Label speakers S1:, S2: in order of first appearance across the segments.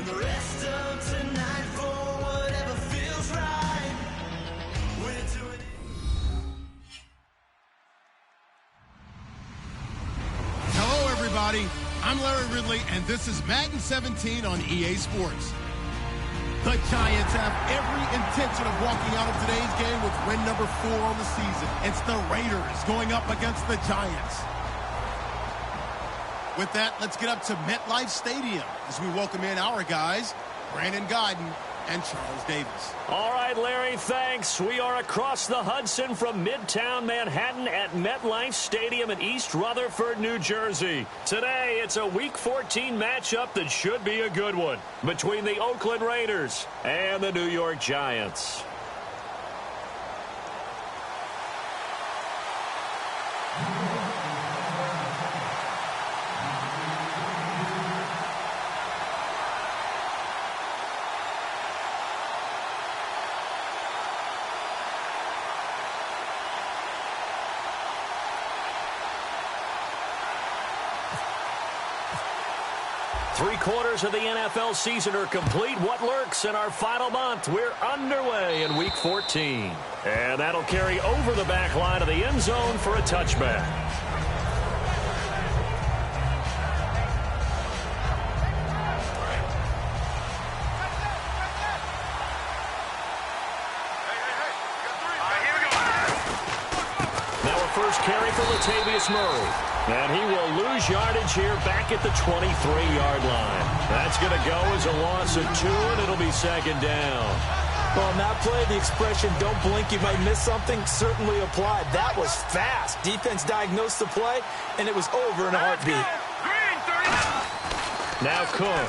S1: and the rest of tonight for whatever feels right. We're doing it.
S2: Hello, everybody. I'm Larry Ridley, and this is Madden 17 on EA Sports. The Giants have every intention of walking out of today's game with win number 4 on the season. It's the Raiders going up against the Giants. With that, let's get up to MetLife Stadium as we welcome in our guys, Brandon Guyton and Charles Davis.
S3: All right, Larry, thanks. We are across the Hudson from Midtown Manhattan at MetLife Stadium in East Rutherford, New Jersey. Today, it's a Week 14 matchup that should be a good one between the Oakland Raiders and the New York Giants. Three-quarters of the NFL season are complete. What lurks in our final month? We're underway in Week 14. And that'll carry over the back line of the end zone for a touchback. Now a first carry for Latavius Murray. And he will lose yardage here back at the 23-yard line. That's going to go as a loss of 2, and it'll be second down.
S4: Well, on that play, the expression, don't blink, you might miss something, certainly applied. That was fast. Defense diagnosed the play, and it was over in a heartbeat.
S3: Now Cook.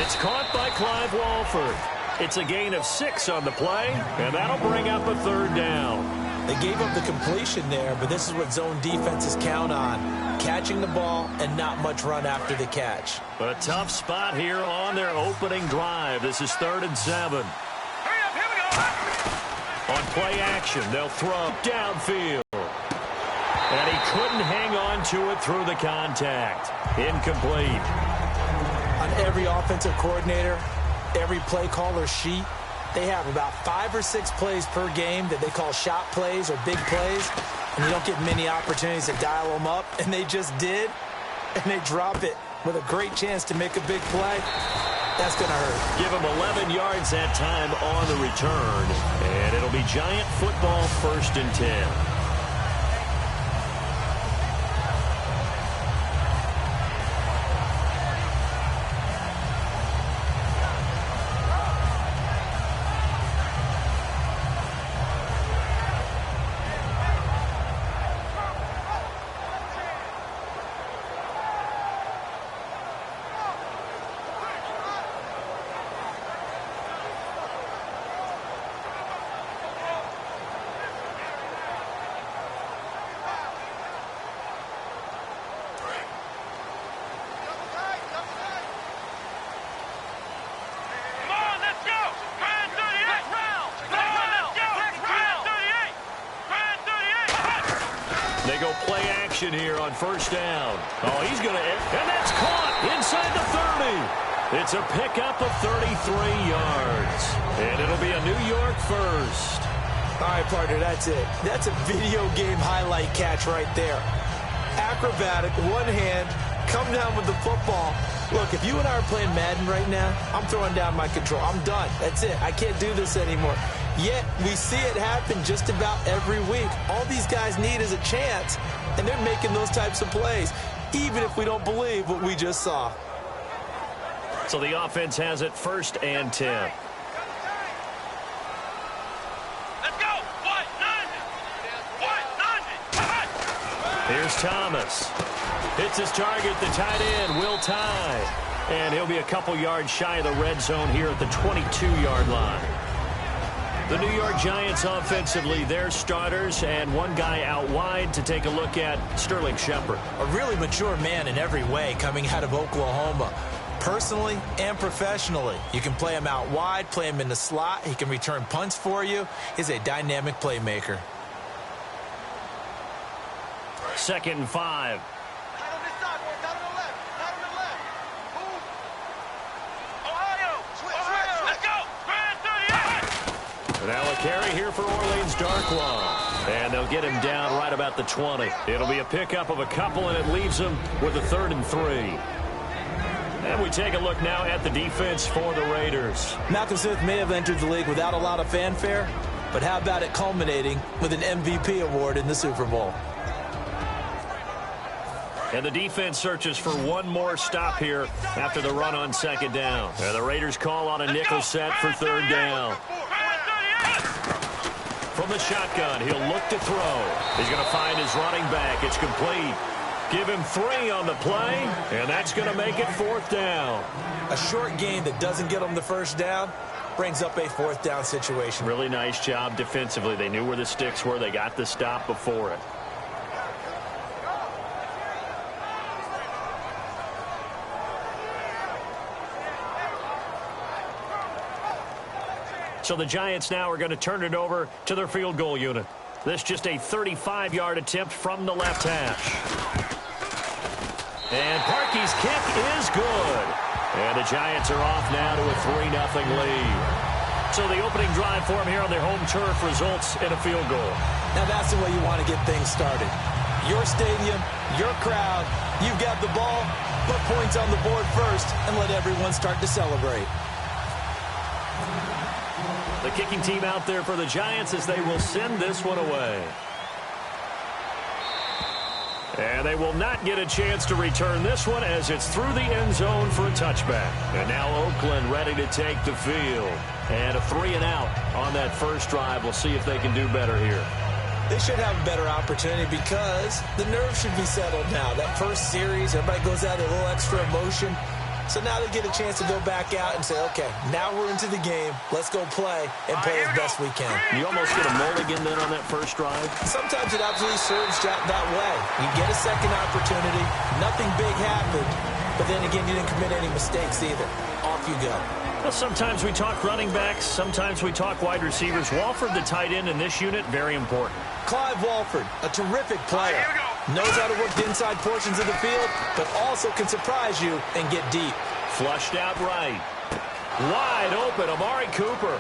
S3: It's caught by Clive Walford. It's a gain of 6 on the play, and that'll bring up a third down.
S4: They gave up the completion there, but this is what zone defenses count on. Catching the ball and not much run after the catch.
S3: A tough spot here on their opening drive. This is 3rd and 7.
S5: Hurry up, here we go.
S3: On play action, they'll throw downfield. And he couldn't hang on to it through the contact. Incomplete.
S4: On every offensive coordinator, every play caller sheet, they have about 5 or 6 plays per game that they call shot plays or big plays, and you don't get many opportunities to dial them up, and they just did, and they drop it with a great chance to make a big play. That's going to hurt.
S3: Give him 11 yards that time on the return, and it'll be Giant football 1st and 10. They go play action here on 1st down. Oh, he's going to, and that's caught inside the 30. It's a pickup of 33 yards. And it'll be a New York first.
S4: All right, partner, that's it. That's a video game highlight catch right there. Acrobatic, one hand, come down with the football. Look, if you and I are playing Madden right now, I'm throwing down my control. I'm done. That's it. I can't do this anymore. Yet, we see it happen just about every week. All these guys need is a chance, and they're making those types of plays, even if we don't believe what we just saw.
S3: So the offense has it 1st and 10.
S5: Let's go. What? None. What? None.
S3: Here's Thomas. Hits his target, the tight end, Will Tye. And he'll be a couple yards shy of the red zone here at the 22-yard line. The New York Giants offensively, their starters, and one guy out wide to take a look at, Sterling Shepard.
S4: A really mature man in every way coming out of Oklahoma. Personally and professionally, you can play him out wide, play him in the slot. He can return punts for you. He's a dynamic playmaker.
S3: 2nd and 5. carry here for Orleans Darkwa. And they'll get him down right about the 20. It'll be a pickup of a couple, and it leaves him with a 3rd and 3. And we take a look now at the defense for the Raiders.
S4: Malcolm Smith may have entered the league without a lot of fanfare, but how about it culminating with an MVP award in the Super Bowl?
S3: And the defense searches for one more stop here after the run on 2nd down. And the Raiders call on a nickel set for 3rd down. From the shotgun, he'll look to throw. He's going to find his running back. It's complete. Give him 3 on the play, and that's going to make it 4th down.
S4: A short gain that doesn't get them the 1st down brings up a 4th down situation.
S3: Really nice job defensively. They knew where the sticks were. They got the stop before it. So the Giants now are going to turn it over to their field goal unit. This just a 35-yard attempt from the left hash. And Parkey's kick is good. And the Giants are off now to a 3-0 lead. So the opening drive for them here on their home turf results in a field goal.
S4: Now that's the way you want to get things started. Your stadium, your crowd, you've got the ball, put points on the board first, and let everyone start to celebrate.
S3: The kicking team out there for the Giants as they will send this one away. And they will not get a chance to return this one as it's through the end zone for a touchback. And now Oakland ready to take the field. And a 3-and-out on that first drive. We'll see if they can do better here.
S4: They should have a better opportunity because the nerves should be settled now. That first series, everybody goes out with a little extra emotion. So now they get a chance to go back out and say, okay, now we're into the game. Let's go play and play as best we can.
S3: You almost get a mulligan then on that first drive.
S4: Sometimes it absolutely serves that way. You get a second opportunity. Nothing big happened. But then again, you didn't commit any mistakes either. Off you go.
S3: Well, sometimes we talk running backs. Sometimes we talk wide receivers. Walford, the tight end in this unit, very important.
S4: Clive Walford, a terrific player. Knows how to work the inside portions of the field, but also can surprise you and get deep.
S3: Flushed out right. Wide open, Amari Cooper.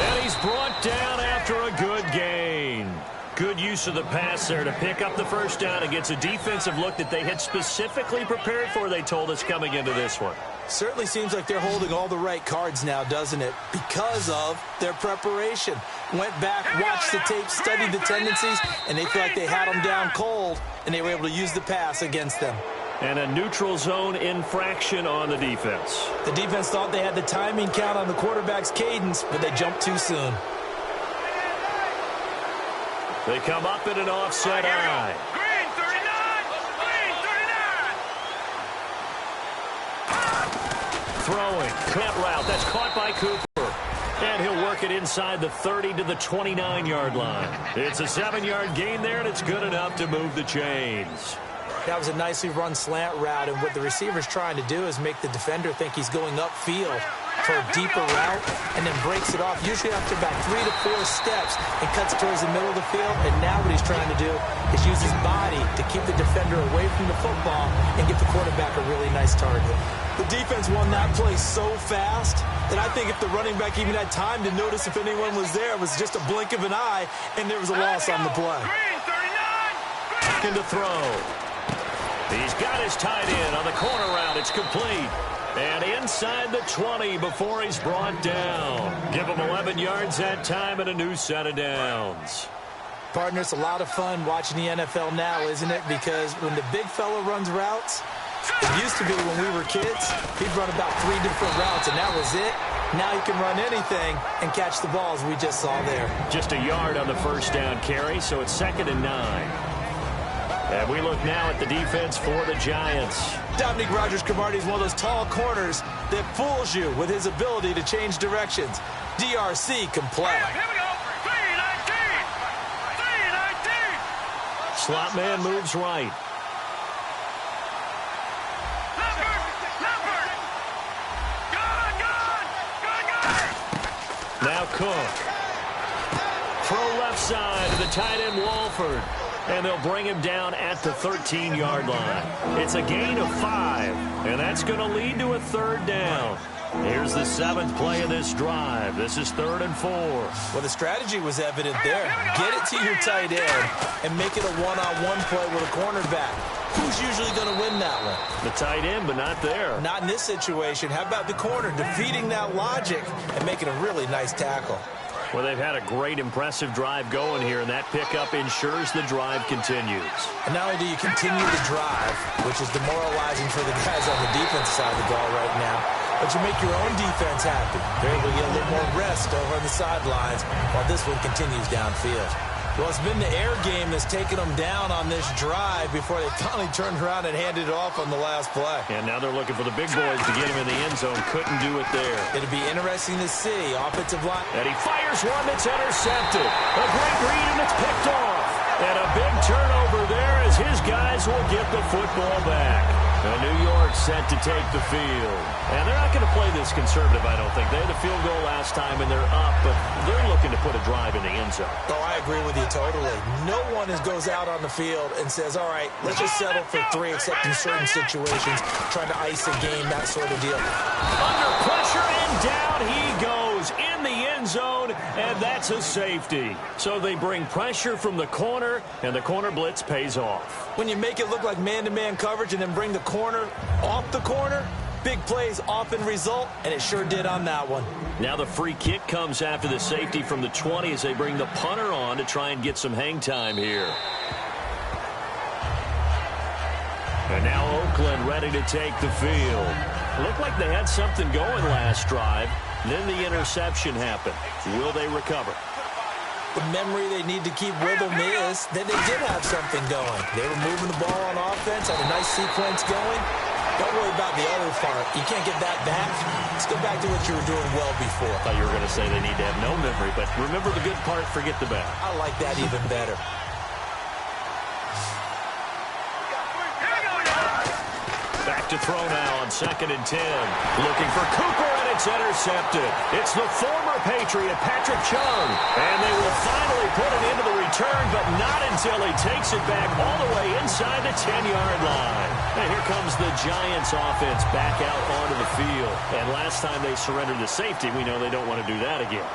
S3: And he's brought down after a good gain. Good use of the pass there to pick up the first down against a defensive look that they had specifically prepared for, they told us, coming into this one.
S4: Certainly seems like they're holding all the right cards now, doesn't it? Because of their preparation. Went back, watched the tape, studied the tendencies, and they feel like they had them down cold, and they were able to use the pass against them.
S3: And a neutral zone infraction on the defense.
S4: The defense thought they had the timing count on the quarterback's cadence, but they jumped too soon.
S3: They come up in an offset eye.
S5: Green 39! Green 39!
S3: Throwing, cut route, that's caught by Cooper. And he'll work it inside the 30 to the 29-yard line. It's a 7-yard gain there, and it's good enough to move the chains.
S4: That was a nicely run slant route, and what the receiver's trying to do is make the defender think he's going upfield for a deeper route, and then breaks it off, usually after about 3 to 4 steps, and cuts towards the middle of the field. And now what he's trying to do is use his body to keep the defender away from the football and get the quarterback a really nice target. The defense won that play so fast that I think if the running back even had time to notice if anyone was there, it was just a blink of an eye, and there was a loss on the play.
S5: Green 39!
S3: Into throw. He's got his tight end on the corner route. It's complete. And inside the 20 before he's brought down. Give him 11 yards that time and a new set of downs.
S4: Partner, it's a lot of fun watching the NFL now, isn't it? Because when the big fella runs routes, it used to be when we were kids, he'd run about 3 different routes, and that was it. Now he can run anything and catch the balls we just saw there.
S3: Just a yard on the first down carry, so it's 2nd and 9. And we look now at the defense for the Giants.
S4: Dominique Rodgers-Cromartie is one of those tall corners that fools you with his ability to change directions. DRC can play.
S5: Here we go! 319! 319!
S3: Slot man moves right.
S5: Leopard! Good!
S3: Now Cook. Throw left side to the tight end Walford. And they'll bring him down at the 13-yard line. It's a gain of 5, and that's going to lead to a 3rd down. Here's the 7th play of this drive. This is 3rd and 4.
S4: Well, the strategy was evident there. Get it to your tight end and make it a one-on-one play with a cornerback. Who's usually going to win that one?
S3: The tight end, but not there.
S4: Not in this situation. How about the corner defeating that logic and making a really nice tackle?
S3: Well, they've had a great, impressive drive going here, and that pickup ensures the drive continues.
S4: And not only do you continue the drive, which is demoralizing for the guys on the defensive side of the ball right now, but you make your own defense happy. They're able to get a little more rest over on the sidelines while this one continues downfield. Well, it's been the air game that's taken them down on this drive before they finally turned around and handed it off on the last play.
S3: And now they're looking for the big boys to get him in the end zone. Couldn't do it there.
S4: It'll be interesting to see. Offensive line.
S3: And he fires one that's intercepted. A great read, and it's picked off. And a big turnover there as his guys will get the football back. And New York set to take the field. And they're not going to play this conservative, I don't think. They had a field goal last time, and they're up, but they're looking to put a drive in the end zone.
S4: Oh, I agree with you totally. No one goes out on the field and says, all right, let's just settle for 3, except in certain situations, trying to ice a game, that sort of deal.
S3: Under pressure, and down he goes in the end zone, and that's a safety. So they bring pressure from the corner, and the corner blitz pays off.
S4: When you make it look like man-to-man coverage and then bring the corner off the corner, big plays often result, and it sure did on that one.
S3: Now the free kick comes after the safety from the 20 as they bring the punter on to try and get some hang time here. And now Oakland ready to take the field. Looked like they had something going last drive. Then the interception happened. Will they recover?
S4: The memory they need to keep with them is that they did have something going. They were moving the ball on offense, had a nice sequence going. Don't worry about the other part. You can't get that back. Let's go back to what you were doing well before.
S3: I thought you were going to say they need to have no memory, but remember the good part, forget the bad.
S4: I like that even better.
S3: Back to throw now on 2nd and 10. Looking for Cooper, and it's intercepted. It's the former Patriot, Patrick Chung. And they will finally put it into the return, but not until he takes it back all the way inside the 10-yard line. And here comes the Giants offense back out onto the field. And last time they surrendered to safety, we know they don't want to do that again.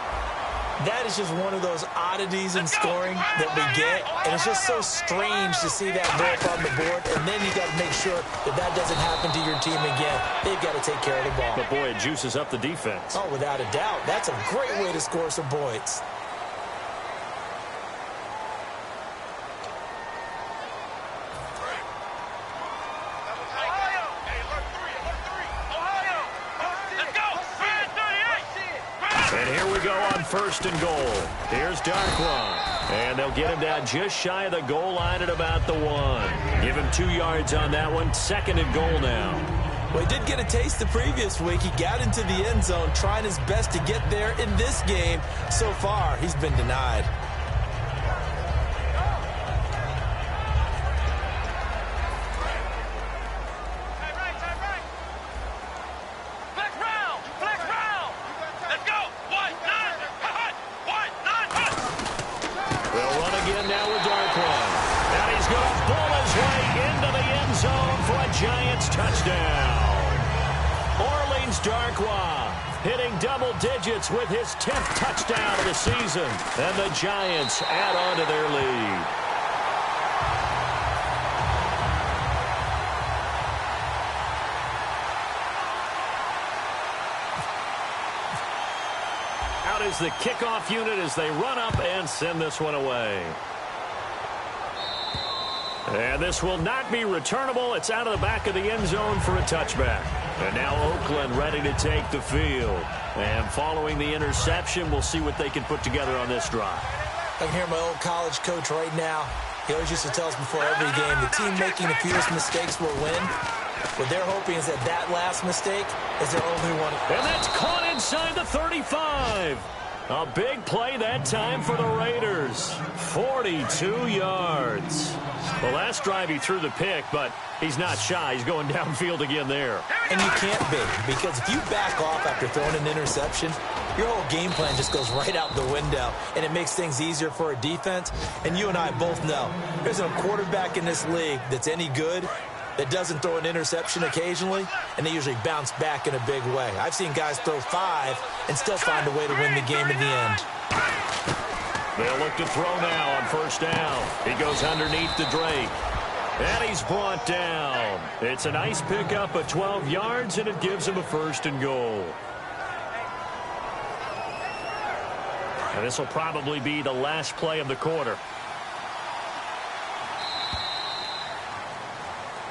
S4: That is just one of those oddities in scoring that we get, and it's just so strange to see that ball on the board, and then you got to make sure that that doesn't happen to your team again. They've got to take care of the ball.
S3: But, boy, it juices up the defense.
S4: Oh, without a doubt. That's a great way to score some points.
S3: And here we go on 1st and goal. Here's Darkwa. And they'll get him down just shy of the goal line at about the 1. Give him 2 yards on that one. 2nd and goal now.
S4: Well, he did get a taste the previous week. He got into the end zone trying his best to get there in this game. So far, he's been denied.
S3: Giants touchdown. Orleans Darkwa hitting double digits with his 10th touchdown of the season. And the Giants add on to their lead. Out is the kickoff unit as they run up and send this one away. And this will not be returnable. It's out of the back of the end zone for a touchback. And now Oakland ready to take the field. And following the interception, we'll see what they can put together on this drive.
S4: I can hear my old college coach right now. He always used to tell us before every game, the team making the fewest mistakes will win. What they're hoping is that that last mistake is their only one.
S3: And that's caught inside the 35. A big play that time for the Raiders. 42 yards. Well, last drive he threw the pick, but he's not shy. He's going downfield again there.
S4: And you can't be, because if you back off after throwing an interception, your whole game plan just goes right out the window, and it makes things easier for a defense. And you and I both know there's a quarterback in this league that's any good. that doesn't throw an interception occasionally, and they usually bounce back in a big way. I've seen guys throw 5 and still find a way to win the game in the end.
S3: They'll look to throw now on first down. He goes underneath to Drake. And he's brought down. It's a nice pickup of 12 yards, and it gives him a 1st and goal. And this will probably be the last play of the quarter.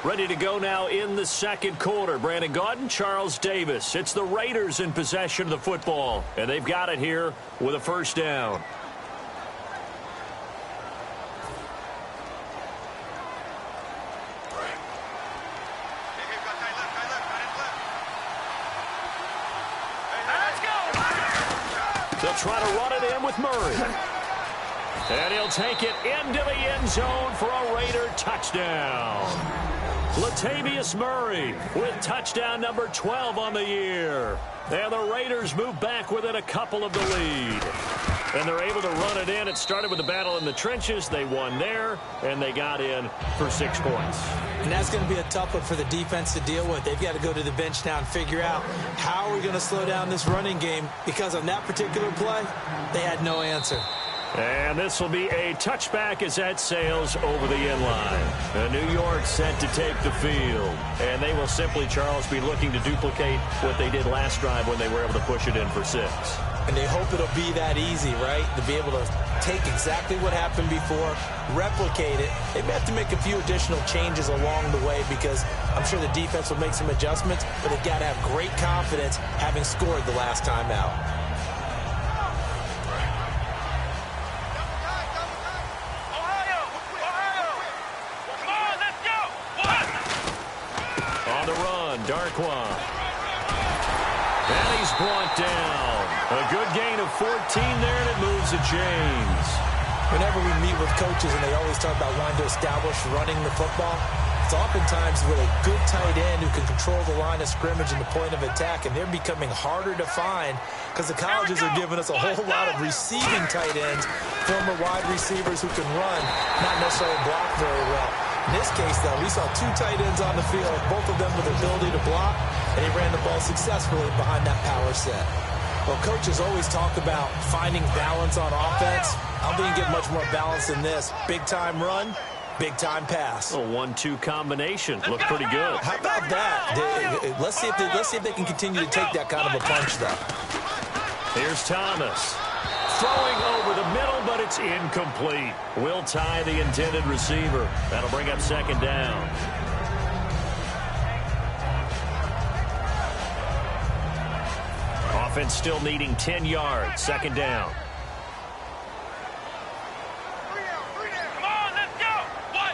S3: Ready to go now in the second quarter. Brandon Gaudin, Charles Davis. It's the Raiders in possession of the football, and they've got it here with a 1st down. They'll try to run it in with Murray. And he'll take it into the end zone for a Raider touchdown. Latavius Murray with touchdown number 12 on the year. And the Raiders move back within a couple of the lead. And they're able to run it in. It started with a battle in the trenches. They won there, and they got in for 6 points.
S4: And that's going to be a tough one for the defense to deal with. They've got to go to the bench now and figure out how are we going to slow down this running game, because on that particular play, they had no answer.
S3: And this will be a touchback as that sails over the end line. New York set to take the field. And they will simply, Charles, be looking to duplicate what they did last drive when they were able to push it in for 6.
S4: And they hope it'll be that easy, right? To be able to take exactly what happened before, replicate it. They may have to make a few additional changes along the way, because I'm sure the defense will make some adjustments, but they've got to have great confidence having scored the last time out.
S3: On the run, Darkwa. And he's brought down. A good gain of 14 there, and it moves the chains.
S4: Whenever we meet with coaches and they always talk about wanting to establish running the football, it's oftentimes with a good tight end who can control the line of scrimmage and the point of attack, and they're becoming harder to find because the colleges are giving us a whole lot of receiving tight ends, former wide receivers who can run, not necessarily block very well. In this case, though, we saw 2 tight ends on the field, both of them with the ability to block, and he ran the ball successfully behind that power set. Well, coaches always talk about finding balance on offense. I don't think you get much more balance than this. Big-time run, big-time pass.
S3: A 1-2 combination. Looked pretty good.
S4: How about that? Let's see if they can continue to take that kind of a punch, though.
S3: Here's Thomas. Throwing over the middle, but it's incomplete. Will tie the intended receiver. That'll bring up 2nd down. Offense still needing 10 yards. 2nd down.
S5: Come on, let's go. What?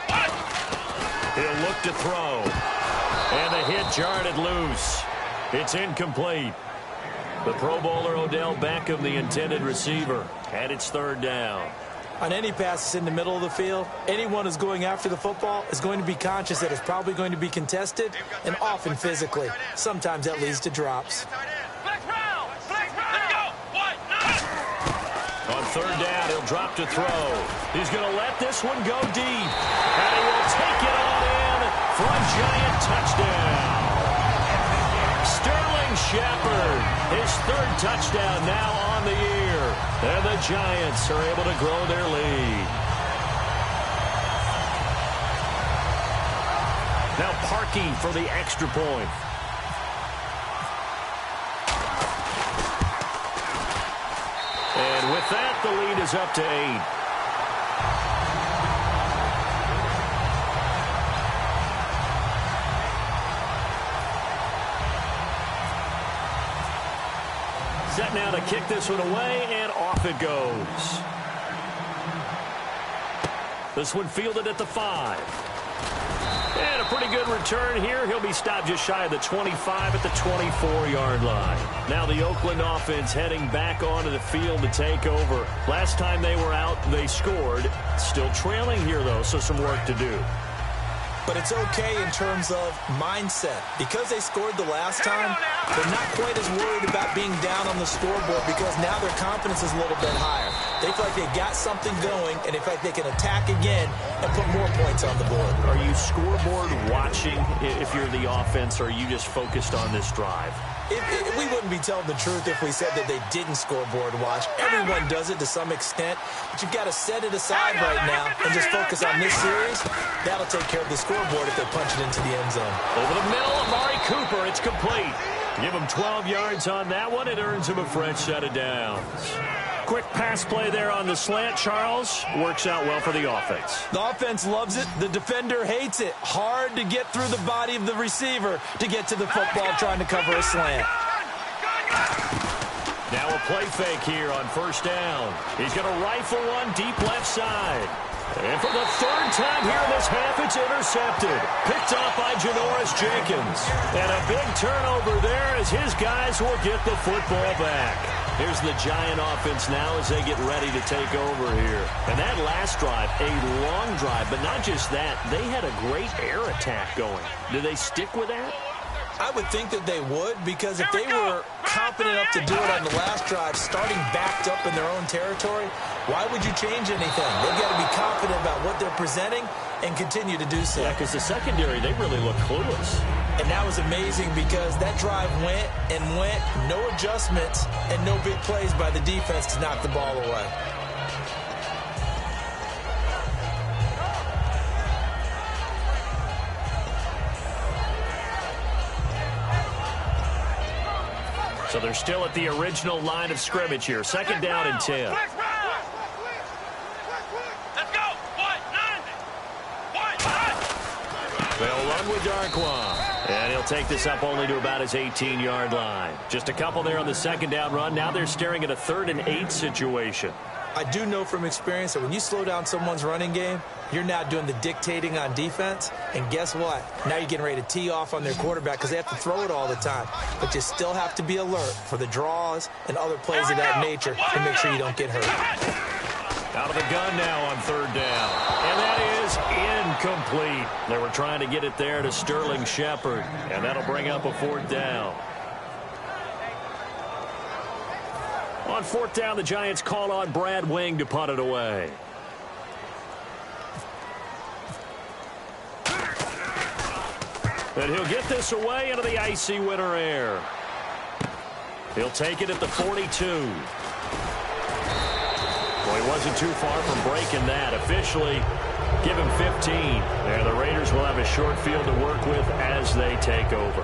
S5: 90.
S3: He'll look to throw. And the hit jarred it loose. It's incomplete. The Pro Bowler Odell Beckham, the intended receiver, and it's 3rd down.
S4: On any passes in the middle of the field, anyone who's going after the football is going to be conscious that it's probably going to be contested, and often physically. Sometimes that leads to drops.
S5: Flex round. Let's go. What? 90.
S3: On 3rd down, he'll drop to throw. He's going to let this one go deep. And he will take it on in for a Giant touchdown. Sterling Shepard, his 3rd touchdown now on the year. And the Giants are able to grow their lead. Now Parkey for the extra point. And with that, the lead is up to 8. Set now to kick this one away, and off it goes. This one fielded at the 5. And a pretty good return here. He'll be stopped just shy of the 25 at the 24-yard line. Now the Oakland offense heading back onto the field to take over. Last time they were out, they scored. Still trailing here, though, so some work to do.
S4: But it's okay in terms of mindset. Because they scored the last time, they're not quite as worried about being down on the scoreboard, because now their confidence is a little bit higher. They feel like they got something going, and they feel like they can attack again and put more points on the board.
S3: Are you scoreboard watching if you're the offense, or are you just focused on this drive?
S4: We wouldn't be telling the truth if we said that they didn't scoreboard watch. Everyone does it to some extent, but you've got to set it aside right now and just focus on this series. That'll take care of the scoreboard if they punch it into the end zone.
S3: Over the middle, Amari Cooper, it's complete. Give him 12 yards on that one. It earns him a fresh set of downs. Quick pass play there on the slant, Charles. Works out well for the offense.
S4: The offense loves it. The defender hates it. Hard to get through the body of the receiver to get to the football trying to cover a slant.
S3: Now a play fake here on first down. He's going to rifle one deep left side. And for the third time here in this half, it's intercepted. Picked off by Janoris Jenkins. And a big turnover there as his guys will get the football back. Here's the Giant offense now as they get ready to take over here. And that last drive, a long drive, but not just that. They had a great air attack going. Do they stick with that?
S4: I would think that they would, because if they were confident enough to do it on the last drive, starting backed up in their own territory, why would you change anything? They've got to be confident about what they're presenting and continue to do so.
S3: Yeah, because the secondary, they really look clueless.
S4: And that was amazing because that drive went and went, no adjustments and no big plays by the defense to knock the ball away.
S3: So they're still at the original line of scrimmage here. Second down and 10.
S5: Let's go.
S3: They'll run with Darkwa. And he'll take this up only to about his 18-yard line. Just a couple there on the second down run. Now they're staring at a 3rd and 8 situation.
S4: I do know from experience that when you slow down someone's running game, you're now doing the dictating on defense. And guess what? Now you're getting ready to tee off on their quarterback because they have to throw it all the time. But you still have to be alert for the draws and other plays of that nature to make sure you don't get hurt.
S3: Out of the gun now on 3rd down. And that is incomplete. They were trying to get it there to Sterling Shepard. And that'll bring up a 4th down. On 4th down, the Giants call on Brad Wing to punt it away. And he'll get this away into the icy winter air. He'll take it at the 42. Well, he wasn't too far from breaking that. Officially, give him 15. And the Raiders will have a short field to work with as they take over.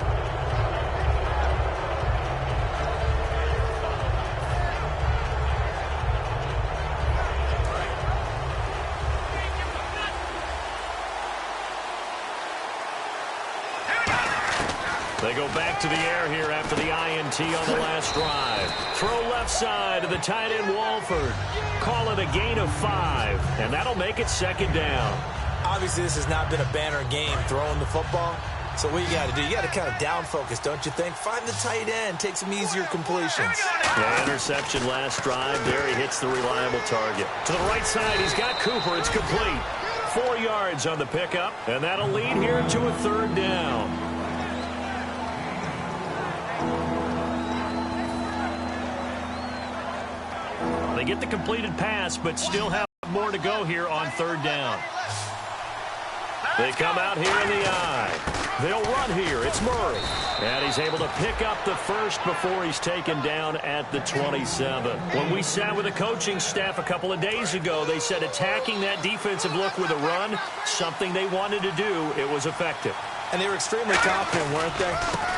S3: They go back to the air here after the INT on the last drive. Throw left side to the tight end Walford. Call it a gain of 5, and that'll make it 2nd down.
S4: Obviously, this has not been a banner game throwing the football. So what you got to do, you got to kind of down focus, don't you think? Find the tight end, take some easier completions.
S3: Yeah, interception last drive. There he hits the reliable target. To the right side, he's got Cooper. It's complete. 4 yards on the pickup, and that'll lead here to a 3rd down. They get the completed pass, but still have more to go here on 3rd down. They come out here in the eye. They'll run here. It's Murray. And he's able to pick up the first before he's taken down at the 27. When we sat with the coaching staff a couple of days ago, they said attacking that defensive look with a run, something they wanted to do. It was effective.
S4: And they were extremely confident, weren't they?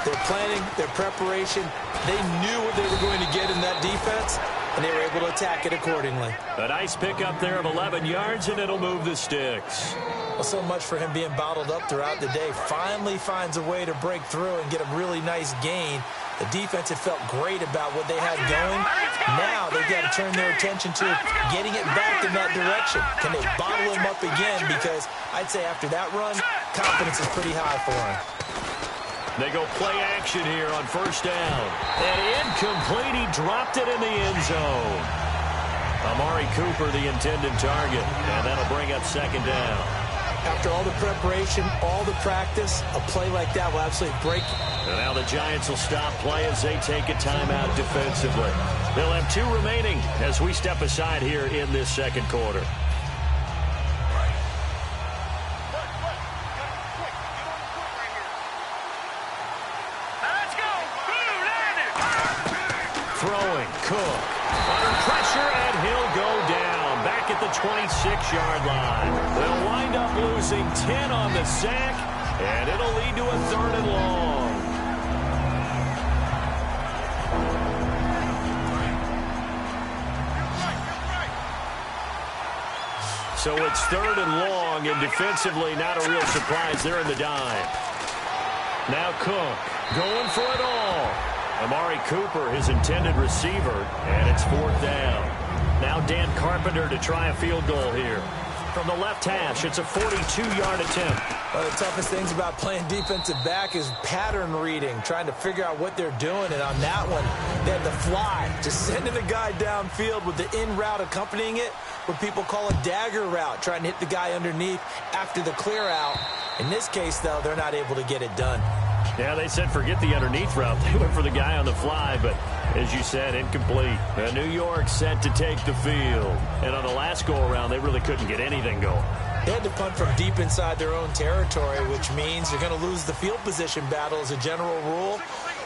S4: Their planning, their preparation, they knew what they were going to get in that defense, and they were able to attack it accordingly.
S3: A nice pickup there of 11 yards, and it'll move the sticks.
S4: Well, so much for him being bottled up throughout the day. Finally finds a way to break through and get a really nice gain. The defense had felt great about what they had going. Now they've got to turn their attention to getting it back in that direction. Can they bottle him up again? Because I'd say after that run, confidence is pretty high for him.
S3: They go play action here on 1st down. And incomplete. He dropped it in the end zone. Amari Cooper, the intended target. And that'll bring up 2nd down.
S4: After all the preparation, all the practice, a play like that will absolutely break you.
S3: And now the Giants will stop play as they take a timeout defensively. They'll have 2 remaining as we step aside here in this second quarter. Throwing, Cook. Under pressure, and he'll go down. Back at the 26-yard line. They'll wind up losing 10 on the sack, and it'll lead to a 3rd and long. So it's 3rd and long, and defensively not a real surprise. They're in the dime. Now Cook going for it all. Amari Cooper, his intended receiver, and it's 4th down. Now Dan Carpenter to try a field goal here. From the left hash, it's a 42-yard attempt.
S4: One of the toughest things about playing defensive back is pattern reading, trying to figure out what they're doing. And on that one, they had the fly, just sending the guy downfield with the in route accompanying it, what people call a dagger route, trying to hit the guy underneath after the clear out. In this case, though, they're not able to get it done.
S3: Yeah, they said forget the underneath route. They went for the guy on the fly, but as you said, incomplete. New York set to take the field. And on the last go-around, they really couldn't get anything going.
S4: They had to punt from deep inside their own territory, which means you're going to lose the field position battle as a general rule.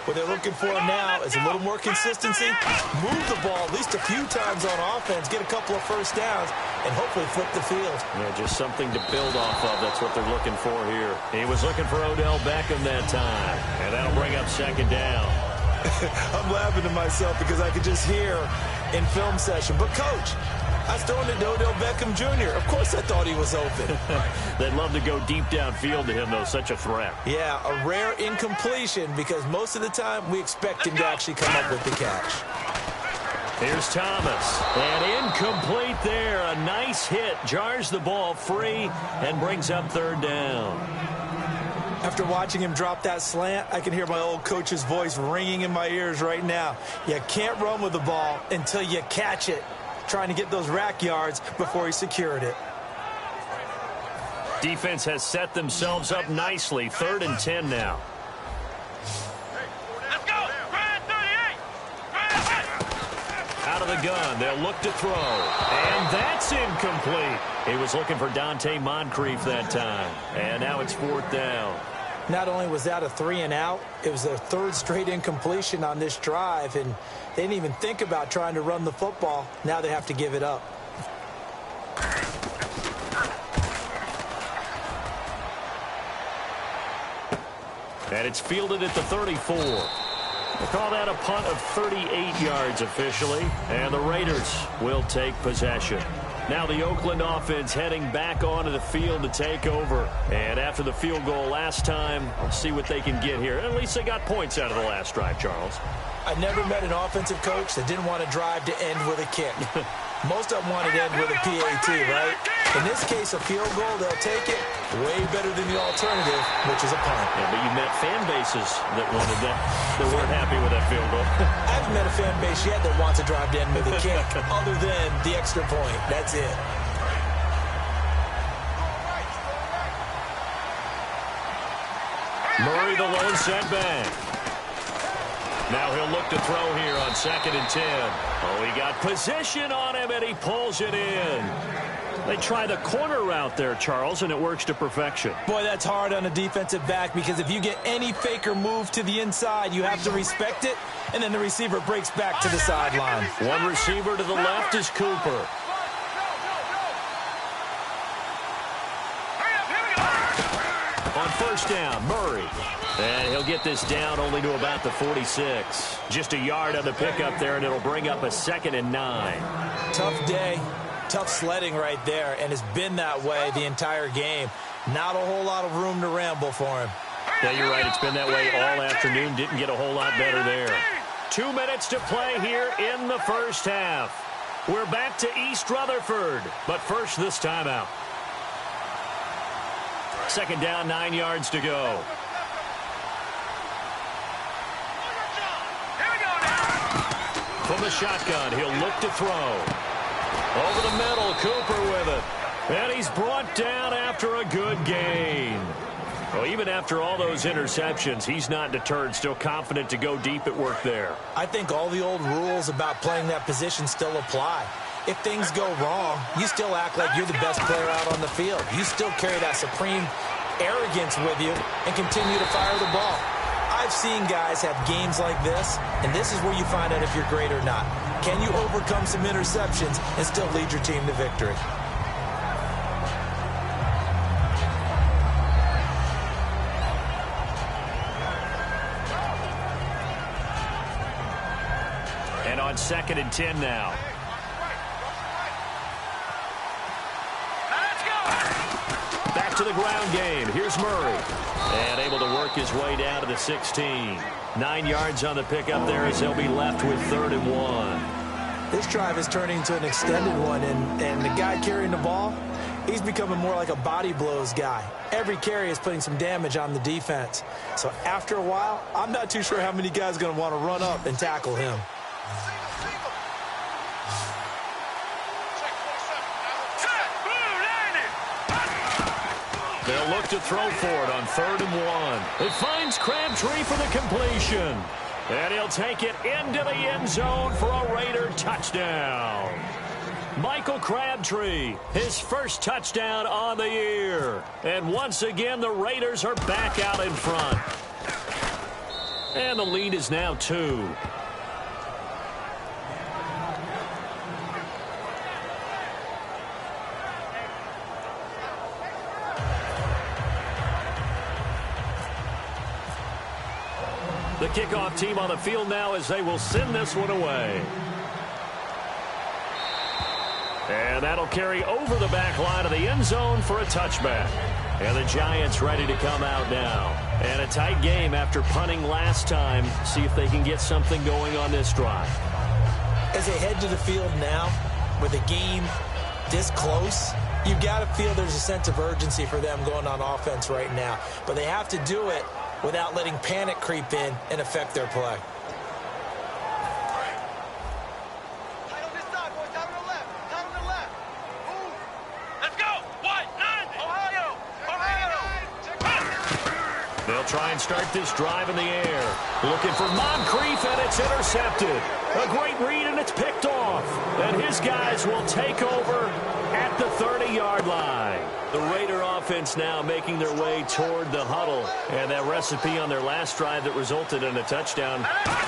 S4: What they're looking for now is a little more consistency, move the ball at least a few times on offense, get a couple of first downs, and hopefully flip the field.
S3: Yeah, just something to build off of. That's what they're looking for here. He was looking for Odell Beckham that time, and that'll bring up 2nd down.
S4: I'm laughing to myself because I could just hear in film session, but Coach, I was throwing it to Odell Beckham Jr. Of course I thought he was open.
S3: They'd love to go deep downfield to him, though. Such a threat.
S4: Yeah, a rare incompletion because most of the time we expect him to actually come up with the catch.
S3: Here's Thomas. And incomplete there. A nice hit. Jars the ball free and brings up 3rd down.
S4: After watching him drop that slant, I can hear my old coach's voice ringing in my ears right now. You can't run with the ball until you catch it. Trying to get those rack yards before he secured it.
S3: Defense has set themselves up nicely. 3rd and 10 now.
S5: Let's go. Brad 38.
S3: Out of the gun. They'll look to throw. And that's incomplete. He was looking for Dante Moncrief that time. And now it's 4th down.
S4: Not only was that a 3-and-out, it was their 3rd straight incompletion on this drive, and they didn't even think about trying to run the football. Now they have to give it up.
S3: And it's fielded at the 34. They call that a punt of 38 yards officially, and the Raiders will take possession. Now the Oakland offense heading back onto the field to take over. And after the field goal last time, we'll see what they can get here. At least they got points out of the last drive, Charles.
S4: I never met an offensive coach that didn't want to drive to end with a kick. Most of them wanted to end with a PAT, right? In this case, a field goal, they'll take it. Way better than the alternative, which is a punt.
S3: Yeah, but you met fan bases that wanted that, that weren't happy with that field goal.
S4: I haven't met a fan base yet that wants to drive to end with a kick, other than the extra point. That's it.
S3: Murray the lone setback. Now he'll look to throw here on 2nd and 10. Oh, he got position on him, and he pulls it in. They try the corner route there, Charles, and it works to perfection.
S4: Boy, that's hard on a defensive back because if you get any fake or move to the inside, you have to respect it, and then the receiver breaks back to the sideline.
S3: One receiver to the left is Cooper. On 1st down, Murray. And he'll get this down only to about the 46. Just a yard on the pickup there, and it'll bring up a 2nd and 9.
S4: Tough day. Tough sledding right there, and it's been that way the entire game. Not a whole lot of room to ramble for him.
S3: Yeah, you're right. It's been that way all afternoon. Didn't get a whole lot better there. 2 minutes to play here in the first half. We're back to East Rutherford, but first this timeout. 2nd down, 9 yards to go. From the shotgun, he'll look to throw. Over the middle, Cooper with it. And he's brought down after a good gain. Well, even after all those interceptions, he's not deterred, still confident to go deep at work there.
S4: I think all the old rules about playing that position still apply. If things go wrong, you still act like you're the best player out on the field. You still carry that supreme arrogance with you and continue to fire the ball. I've seen guys have games like this, and this is where you find out if you're great or not. Can you overcome some interceptions and still lead your team to victory?
S3: And on 2nd and 10 now. Back to the ground game. Here's Murray. And able to work his way down to the 16. 9 yards on the pickup there as they'll be left with 3rd and 1.
S4: This drive is turning into an extended one, and the guy carrying the ball, he's becoming more like a body blows guy. Every carry is putting some damage on the defense. So after a while, I'm not too sure how many guys are going to want to run up and tackle him.
S3: They'll look to throw for it on 3rd and 1. It finds Crabtree for the completion. And he'll take it into the end zone for a Raider touchdown. Michael Crabtree, his first touchdown on the year. And once again, the Raiders are back out in front. And the lead is now 2. The kickoff team on the field now as they will send this one away. And that'll carry over the back line of the end zone for a touchback. And the Giants ready to come out now. And a tight game after punting last time. See if they can get something going on this drive.
S4: As they head to the field now, with a game this close, you've got to feel there's a sense of urgency for them going on offense right now. But they have to do it without letting panic creep in and affect their play.
S5: Tight on this side, boys. Tight on the left. Tight on the left. Move. Let's go. What? 90. Ohio.
S3: They'll try and start this drive in the air. Looking for Moncrief, and it's intercepted. A great read, and it's picked off. And his guys will take over at the 30-yard line. The Raider offense now making their way toward the huddle. And that recipe on their last drive that resulted in a touchdown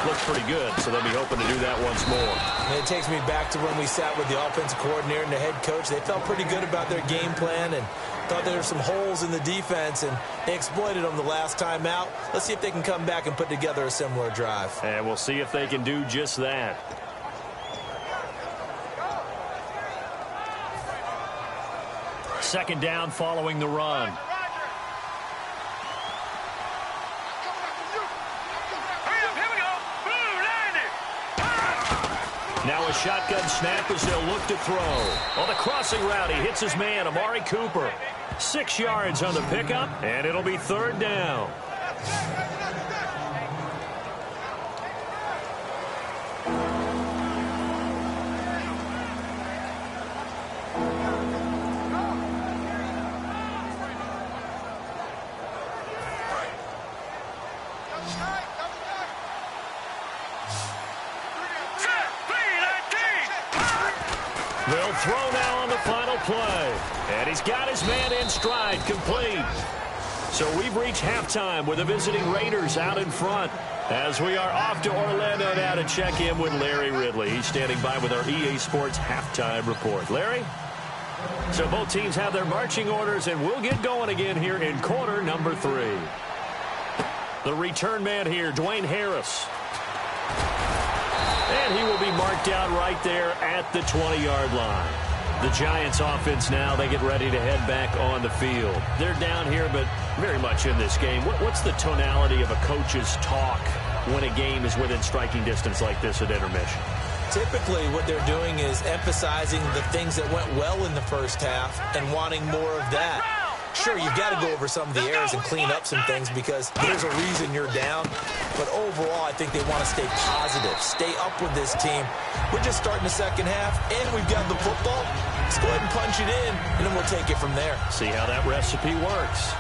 S3: looks pretty good, so they'll be hoping to do that once more.
S4: And it takes me back to when we sat with the offensive coordinator and the head coach. They felt pretty good about their game plan and thought there were some holes in the defense, and they exploited them the last time out. Let's see if they can come back and put together a similar drive.
S3: And we'll see if they can do just that. Second down following the run. Now a shotgun snap as they'll look to throw. On the crossing route, he hits his man, Amari Cooper. 6 yards on the pickup, and it'll be 3rd down. They'll throw now on the final play. And he's got his man in stride, complete. So we've reached halftime with the visiting Raiders out in front. As we are off to Orlando now to check in with Larry Ridley. He's standing by with our EA Sports halftime report. Larry? So both teams have their marching orders, and we'll get going again here in quarter number 3. The return man here, Dwayne Harris. And he will be marked down right there at the 20-yard line. The Giants offense now, they get ready to head back on the field. They're down here, but very much in this game. What's the tonality of a coach's talk when a game is within striking distance like this at intermission?
S4: Typically, what they're doing is emphasizing the things that went well in the first half and wanting more of that. Sure, you've got to go over some of the errors and clean up some things because there's a reason you're down. But overall, I think they want to stay positive, stay up with this team. We're just starting the second half, and we've got the football. Let's go ahead and punch it in, and then we'll take it from there.
S3: See how that recipe works.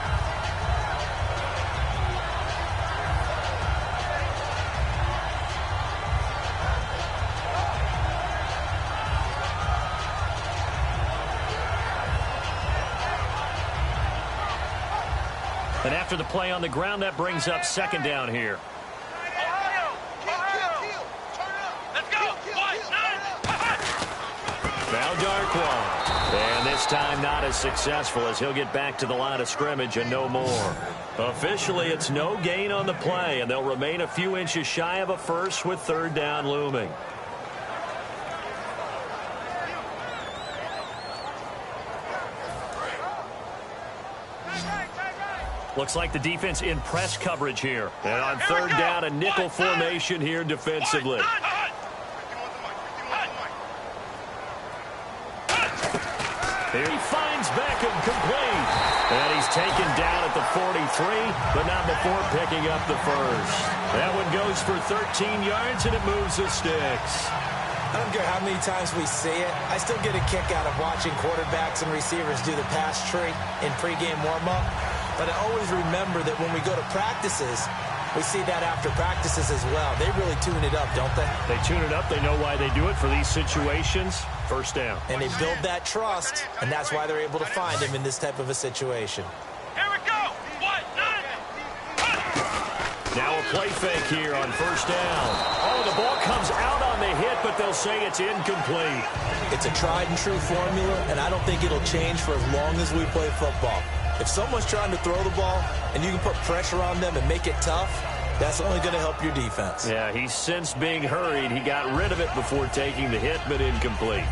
S3: And after the play on the ground, that brings up second down here.
S5: Let's go.
S3: Now Darkwan. And this time not as successful as he'll get back to the line of scrimmage and no more. Officially, it's no gain on the play, and they'll remain a few inches shy of a first with third down looming. Looks like the defense in press coverage here. And on third down, a nickel formation here defensively. Here he finds Beckham complete. And he's taken down at the 43, but not before picking up the first. That one goes for 13 yards, and it moves the sticks.
S4: I don't care how many times we see it. I still get a kick out of watching quarterbacks and receivers do the pass tree in pregame warm-up. But I always remember that when we go to practices, we see that after practices as well. They really tune it up, don't they?
S3: They tune it up. They know why they do it for these situations. First down.
S4: And they build that trust, and that's why they're able to find him in this type of a situation.
S5: Here we go.
S3: Now a play fake here on first down. Oh, the ball comes out on the hit, but they'll say it's incomplete.
S4: It's a tried-and-true formula, and I don't think it'll change for as long as we play football. If someone's trying to throw the ball and you can put pressure on them and make it tough, that's only going to help your defense.
S3: Yeah, he's sensed being hurried. He got rid of it before taking the hit, but incomplete.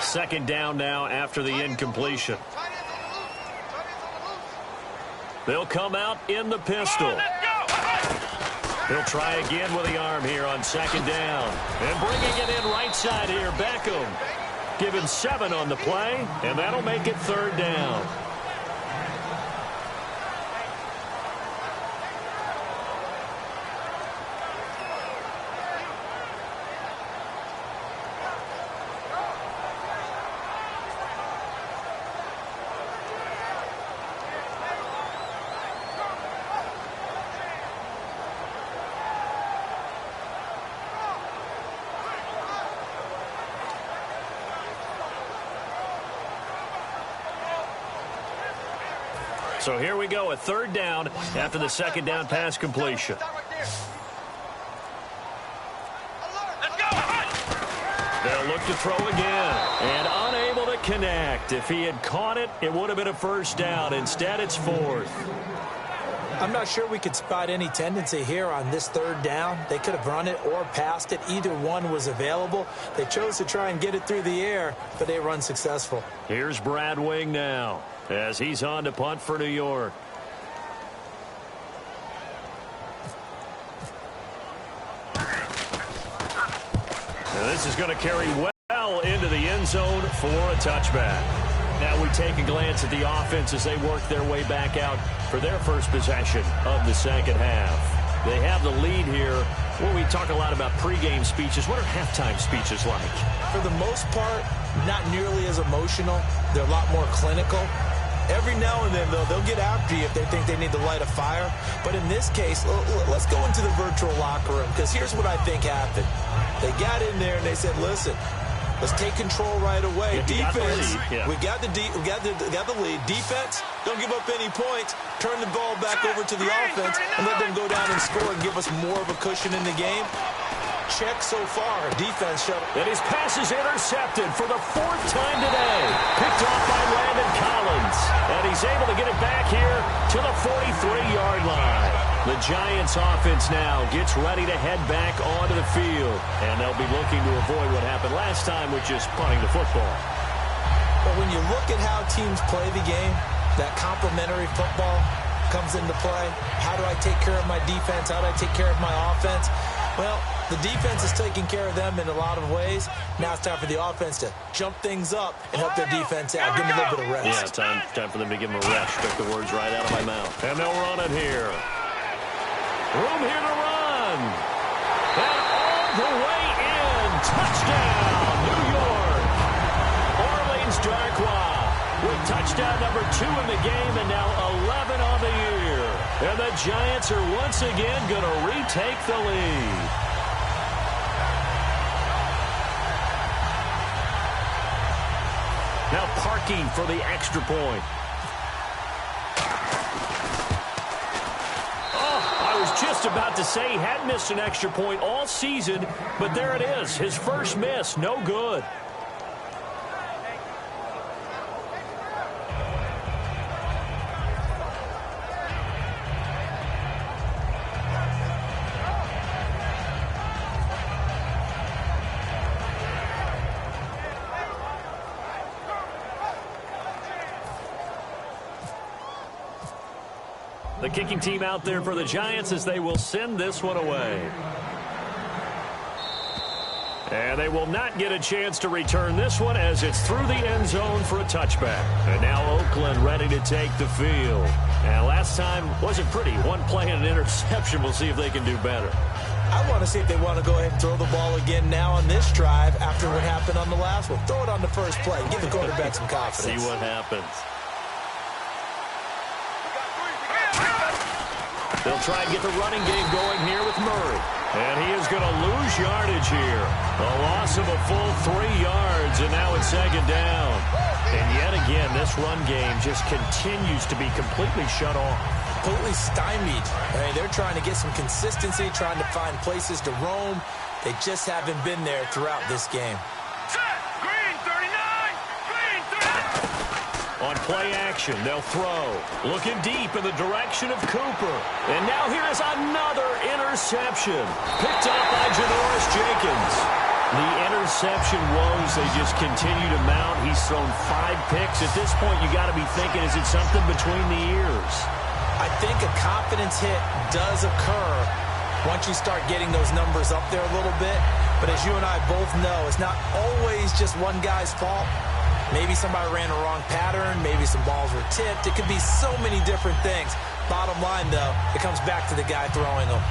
S3: Second down now after the incompletion. They'll come out in the pistol. He'll try again with the arm here on second down. And bringing it in right side here, Beckham. Give him 7 on the play, and that'll make it third down. So here we go, a third down after the second down pass completion. They'll look to throw again, and unable to connect. If he had caught it, it would have been a first down. Instead, it's fourth.
S4: I'm not sure we could spot any tendency here on this third down. They could have run it or passed it. Either one was available. They chose to try and get it through the air, but they were unsuccessful.
S3: Here's Brad Wing now as he's on to punt for New York. And this is going to carry well into the end zone for a touchback. Now we take a glance at the offense as they work their way back out for their first possession of the second half. They have the lead here. Well, we talk a lot about pregame speeches. What are halftime speeches like?
S4: For the most part, not nearly as emotional. They're a lot more clinical. Every now and then, though, they'll get after you if they think they need to light a fire. But in this case, let's go into the virtual locker room, because here's what I think happened. They got in there and they said, listen, let's take control right away. Defense, we got the lead. Defense, don't give up any points. Turn the ball back over to the offense and let them go down and score and give us more of a cushion in the game. Check so far. Defense shuttle.
S3: And his pass is intercepted for the 4th time today. Picked off by Landon Collins. And he's able to get it back here to the 43-yard line. The Giants offense now gets ready to head back onto the field. And they'll be looking to avoid what happened last time, which is punting the football.
S4: But when you look at how teams play the game, that complementary football comes into play. How do I take care of my defense? How do I take care of my offense? Well, the defense is taking care of them in a lot of ways. Now it's time for the offense to jump things up and help their defense out. Give them a little bit of rest.
S3: Yeah, time for them to give them a rest. Took the words right out of my mouth. And they'll run it here. Room here to run. And all the way in. Touchdown, New York. Orleans Darkwa with touchdown number 2 in the game and now 11 on the year. And the Giants are once again going to retake the lead. Now parking for the extra point. I was just about to say he hadn't missed an extra point all season, but there it is. His first miss, no good. The kicking team out there for the Giants as they will send this one away. And they will not get a chance to return this one as it's through the end zone for a touchback. And now Oakland ready to take the field. And last time wasn't pretty. One play and an interception. We'll see if they can do better.
S4: I want to see if they want to go ahead and throw the ball again now on this drive after what happened on the last one. Throw it on the first play. Give the quarterback some confidence.
S3: See what happens. They'll try and get the running game going here with Murray. And he is going to lose yardage here. A loss of a full 3 yards, and now it's second down. And yet again, this run game just continues to be completely shut off.
S4: Completely stymied. I mean, they're trying to get some consistency, trying to find places to roam. They just haven't been there throughout this game.
S5: Green 39! Green 39!
S3: On play action, they'll throw. Looking deep in the direction of Cooper. And now here is another interception. Picked up by Janoris Jenkins. The interception woes, they just continue to mount. He's thrown 5 picks. At this point, you got to be thinking, is it something between the ears?
S4: I think a confidence hit does occur once you start getting those numbers up there a little bit. But as you and I both know, it's not always just one guy's fault. Maybe somebody ran a wrong pattern. Maybe some balls were tipped. It could be so many different things. Bottom line, though, it comes back to the guy throwing them.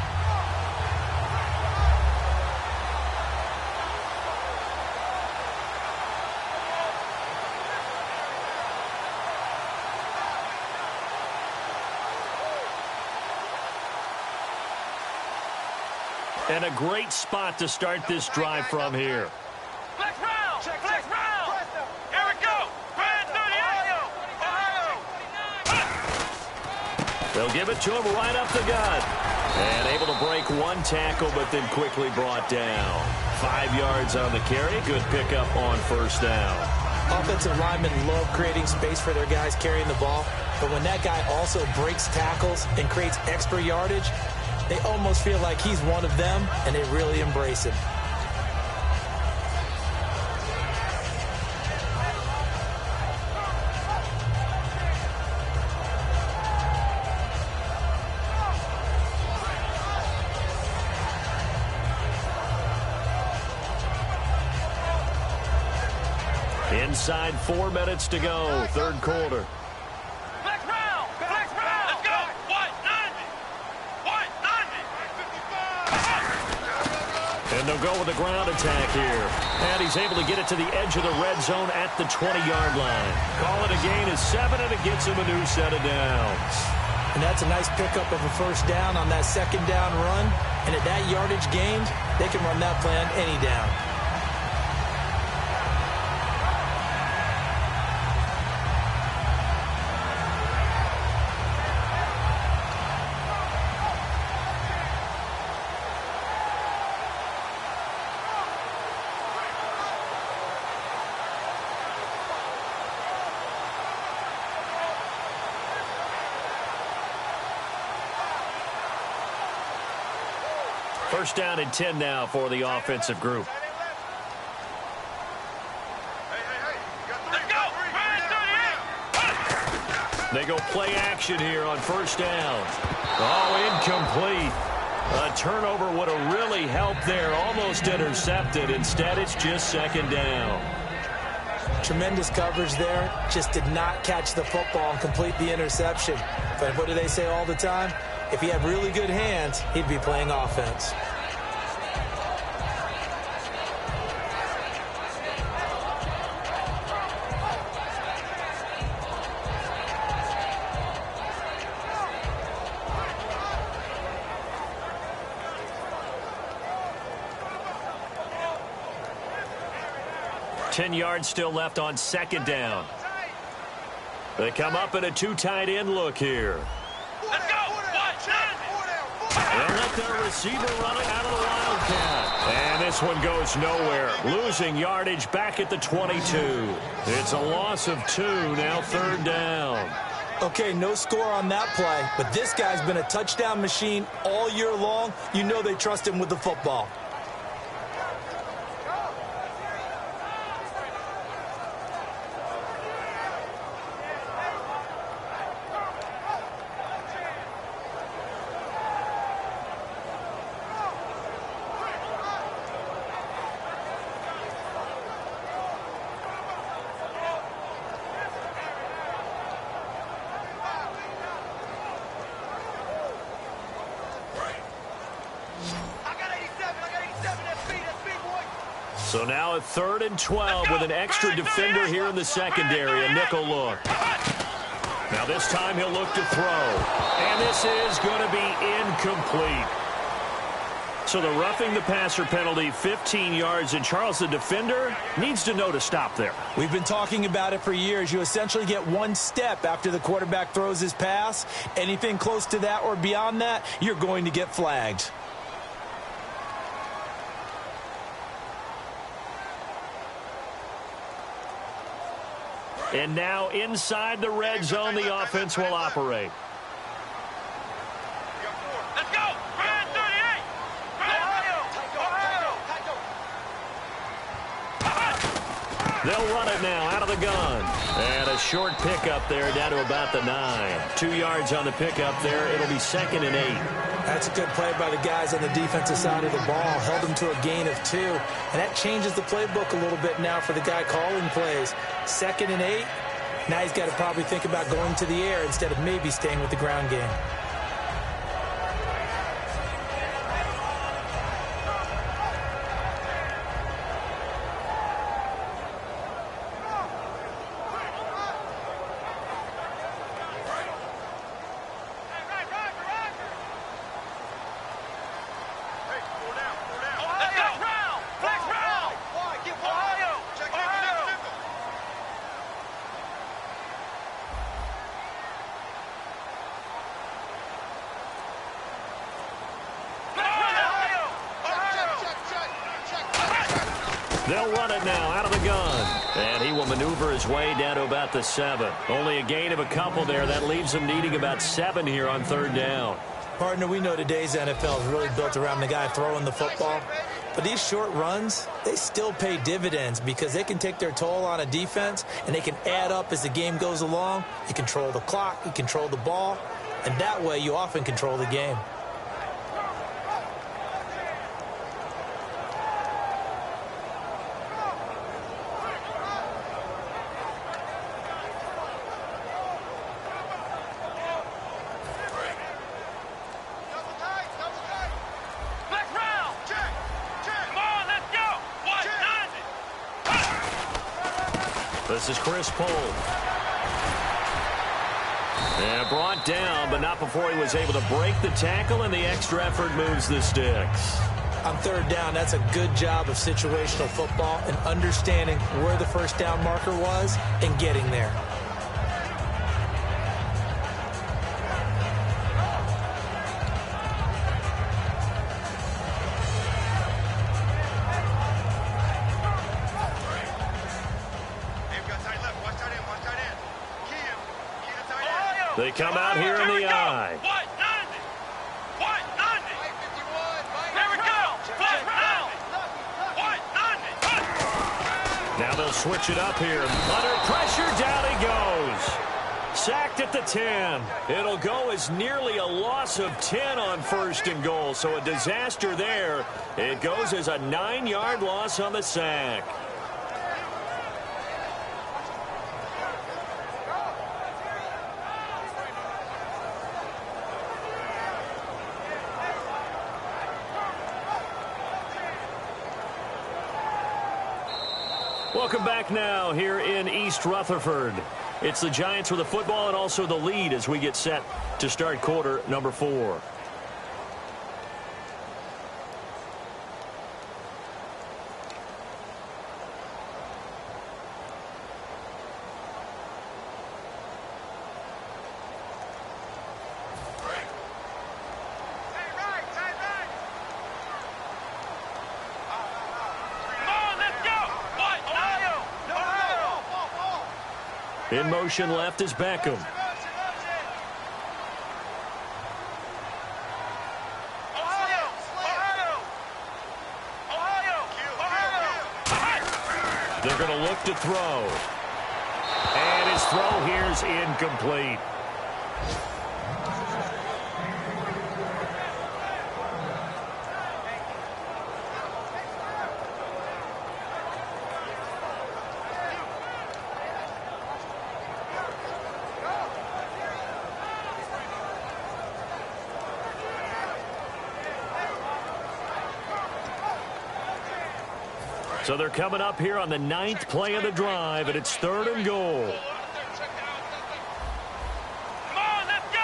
S3: And a great spot to start this drive from here.
S5: Flex round! Flex round! Here we go! Red 38! Ohio!
S3: They'll give it to him right up the gut. And able to break one tackle, but then quickly brought down. 5 yards on the carry. Good pickup on first down.
S4: Offensive linemen love creating space for their guys carrying the ball. But when that guy also breaks tackles and creates extra yardage, they almost feel like he's one of them, and they really embrace him.
S3: Inside 4 minutes to go, third quarter.
S5: Flex round! Flex round! Let's go! White 90! White 90!
S3: And they'll go with the ground attack here. And he's able to get it to the edge of the red zone at the 20-yard line. Call it a gain of 7, and it gets him a new set of downs.
S4: And that's a nice pickup of a first down on that second down run. And at that yardage gained, they can run that play on any down.
S3: First down and 10 now for the offensive group.
S5: Let's go! Red 38!
S3: They go play action here on first down. Oh, incomplete. A turnover would have really helped there. Almost intercepted. Instead, it's just second down.
S4: Tremendous coverage there. Just did not catch the football and complete the interception. But what do they say all the time? If he had really good hands, he'd be playing offense.
S3: Ten yards still left on second down. They come up in a two tight end look here.
S5: Let's go.
S3: They'll let their receiver run it out of the Wildcat. And this one goes nowhere. Losing yardage back at the 22. It's a loss of 2, now third down.
S4: Okay, no score on that play, but this guy's been a touchdown machine all year long. You know they trust him with the football.
S3: So now at 3rd and 12 with an extra defender here in the secondary, a nickel look. Now this time he'll look to throw. And this is going to be incomplete. So the roughing the passer penalty, 15 yards, and Charles, the defender, needs to know to stop there.
S4: We've been talking about it for years. You essentially get one step after the quarterback throws his pass. Anything close to that or beyond that, you're going to get flagged.
S3: And now inside the red zone, the offense will operate.
S5: Let's go. Brand 38.
S3: They'll run it now out of the gun. And a short pickup there down to about the 9. 2 yards on the pickup there. It'll be 2nd and 8.
S4: That's a good play by the guys on the defensive side of the ball. Held them to a gain of 2. And that changes the playbook a little bit now for the guy calling plays. 2nd and 8. Now he's got to probably think about going to the air instead of maybe staying with the ground game.
S3: They'll run it now out of the gun. And he will maneuver his way down to about the 7. Only a gain of a couple there. That leaves him needing about 7 here on 3rd down.
S4: Partner, we know today's NFL is really built around the guy throwing the football. But these short runs, they still pay dividends because they can take their toll on a defense and they can add up as the game goes along. You control the clock, you control the ball, and that way you often control the game.
S3: This is Chris Pohl. And brought down, but not before he was able to break the tackle, and the extra effort moves the sticks.
S4: On 3rd down, that's a good job of situational football and understanding where the first down marker was and getting there.
S3: They come out here in the eye. Now they'll switch it up here. Under pressure, down he goes. Sacked at the 10. It'll go as nearly a loss of 10 on 1st and goal. So a disaster there. It goes as a 9-yard loss on the sack. Welcome back now here in East Rutherford. It's the Giants with the football and also the lead as we get set to start quarter number 4. In motion left is Beckham. They're going to look to throw. And his throw here is incomplete. So they're coming up here on the 9th play of the drive, and it's 3rd and goal.
S5: Come on, let's go!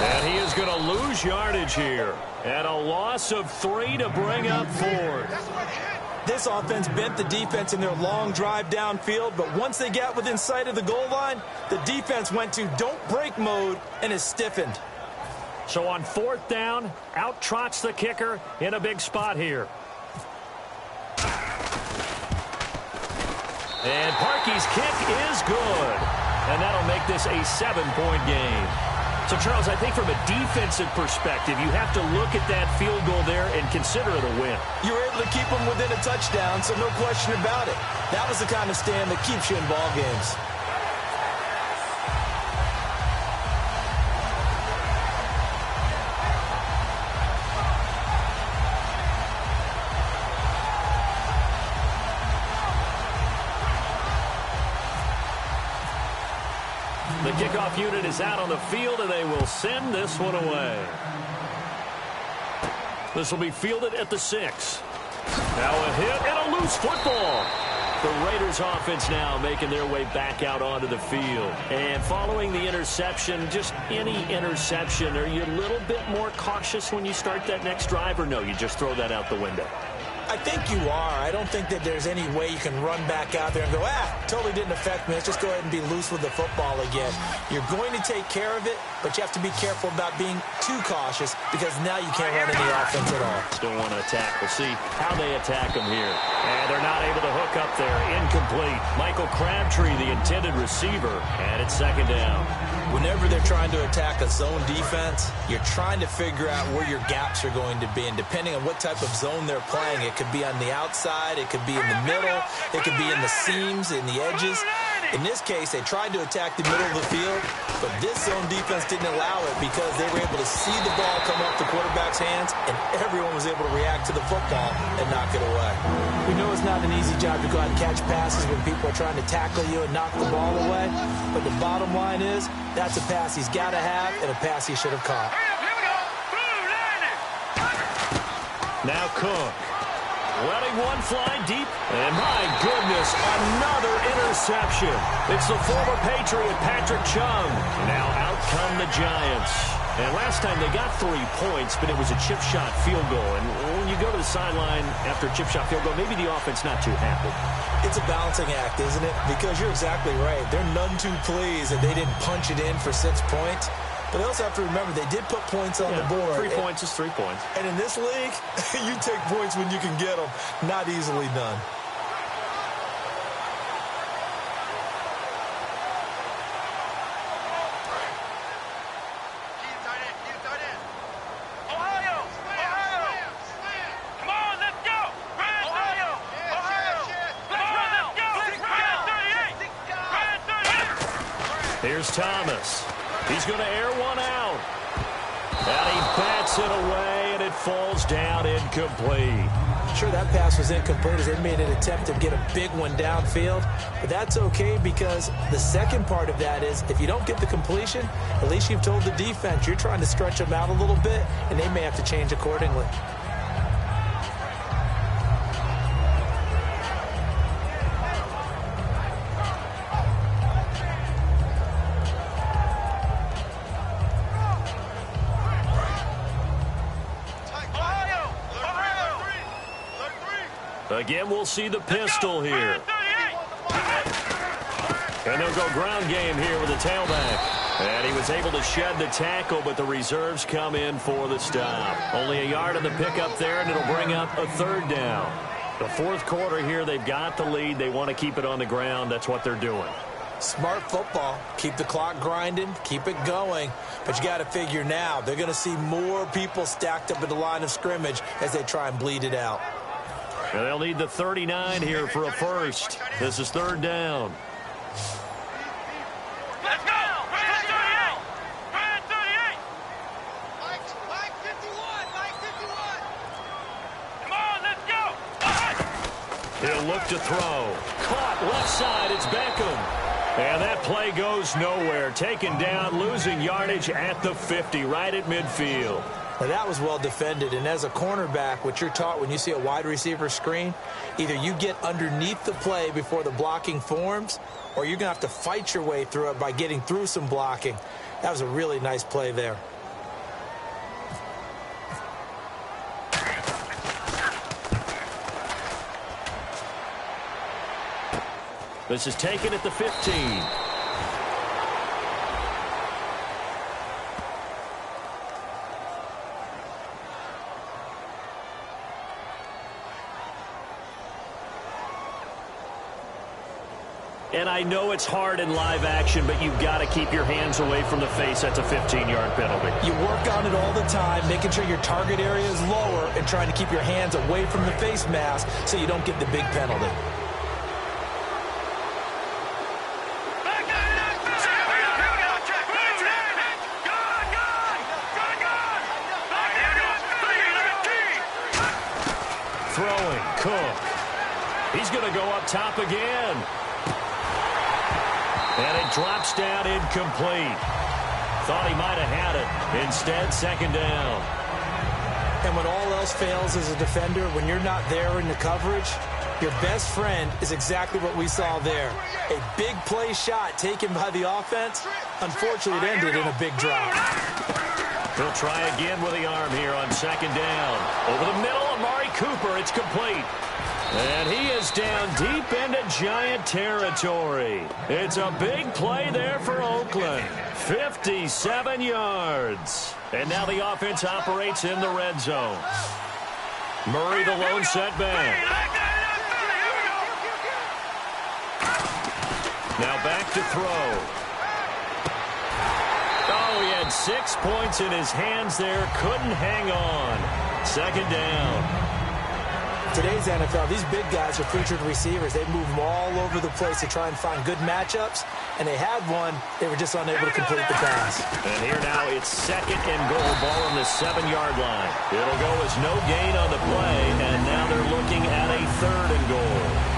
S3: And he is going to lose yardage here. And a loss of 3 to bring up 4th.
S4: This offense bent the defense in their long drive downfield, but once they got within sight of the goal line, the defense went to don't break mode and is stiffened.
S3: So on 4th down, out trots the kicker in a big spot here. And Parkey's kick is good. And that'll make this a 7-point game. So, Charles, I think from a defensive perspective, you have to look at that field goal there and consider it a win.
S4: You were able to keep them within a touchdown, so no question about it. That was the kind of stand that keeps you in ball games.
S3: The kickoff unit is out on the field, and they will send this one away. This will be fielded at the 6. Now a hit and a loose football. The Raiders offense now making their way back out onto the field. And following the interception, just any interception, are you a little bit more cautious when you start that next drive, or no, you just throw that out the window?
S4: I think you are. I don't think that there's any way you can run back out there and go, totally didn't affect me. Let's just go ahead and be loose with the football again. You're going to take care of it, but you have to be careful about being too cautious because now you can't run any offense at all.
S3: Still want to attack. We'll see how they attack them here. And they're not able to hook up there. Incomplete. Michael Crabtree, the intended receiver, and it's 2nd down.
S4: Whenever they're trying to attack a zone defense, you're trying to figure out where your gaps are going to be. And depending on what type of zone they're playing, it could be on the outside, it could be in the middle, it could be in the seams, in the edges. In this case, they tried to attack the middle of the field, but this zone defense didn't allow it because they were able to see the ball come off the quarterback's hands, and everyone was able to react to the football and knock it away. We know it's not an easy job to go out and catch passes when people are trying to tackle you and knock the ball away, but the bottom line is that's a pass he's got to have and a pass he should have caught.
S3: Now Cook. Letting one fly deep. And my goodness, another interception. It's the former Patriot Patrick Chung. Now out come the Giants. And last time they got 3 points, but it was a chip shot field goal. And when you go to the sideline after a chip shot field goal, maybe the offense not too happy.
S4: It's a balancing act, isn't it? Because you're exactly right. They're none too pleased that they didn't punch it in for 6 points. But they also have to remember they did put points on the board.
S3: 3 points is 3 points.
S4: And in this league, you take points when you can get them. Not easily done.
S5: Come on, let's go! Ohio! Let's run!
S3: Here's Thomas. He's going to air one out. And he bats it away, and it falls down incomplete.
S4: Sure, that pass was incomplete as they made an attempt to get a big one downfield. But that's okay because the second part of that is if you don't get the completion, at least you've told the defense you're trying to stretch them out a little bit, and they may have to change accordingly.
S3: Again, we'll see the pistol here. And they'll go ground game here with the tailback. And he was able to shed the tackle, but the reserves come in for the stop. Only a yard on the pickup there, and it'll bring up a third down. The fourth quarter here, they've got the lead. They want to keep it on the ground. That's what they're doing.
S4: Smart football. Keep the clock grinding. Keep it going. But you got to figure now, they're going to see more people stacked up at the line of scrimmage as they try and bleed it out.
S3: And they'll need the 39 here for a first. This is third down.
S5: Let's go! Red 38! Red 38! Mike 51! Mike 51! Come on, let's go!
S3: He'll look to throw. Caught left side. It's Beckham. And that play goes nowhere. Taken down, losing yardage at the 50, right at midfield.
S4: Now that was well defended, and as a cornerback, what you're taught when you see a wide receiver screen, either you get underneath the play before the blocking forms, or you're going to have to fight your way through it by getting through some blocking. That was a really nice play there.
S3: This is taken at the 15. And I know it's hard in live action, but you've got to keep your hands away from the face. That's a 15-yard penalty.
S4: You work on it all the time, making sure your target area is lower and trying to keep your hands away from the face mask so you don't get the big penalty.
S3: Throwing, Cook. He's going to go up top again. And it drops down incomplete. Thought he might have had it. Instead, second down.
S4: And when all else fails as a defender, when you're not there in the coverage, your best friend is exactly what we saw there. A big play shot taken by the offense. Unfortunately, it ended in a big drop.
S3: He'll try again with the arm here on second down. Over the middle, Amari Cooper. It's complete. And he is down deep into Giant territory. It's a big play there for Oakland. 57 yards. And now the offense operates in the red zone. Murray the lone setback. Now back to throw. Oh, he had 6 points in his hands there. Couldn't hang on. Second down.
S4: Today's NFL, these big guys are featured receivers. They move them all over the place to try and find good matchups, and they had one. They were just unable to complete the pass.
S3: And here now it's second and goal, ball on the 7-yard line. It'll go as no gain on the play, and now they're looking at a third and goal.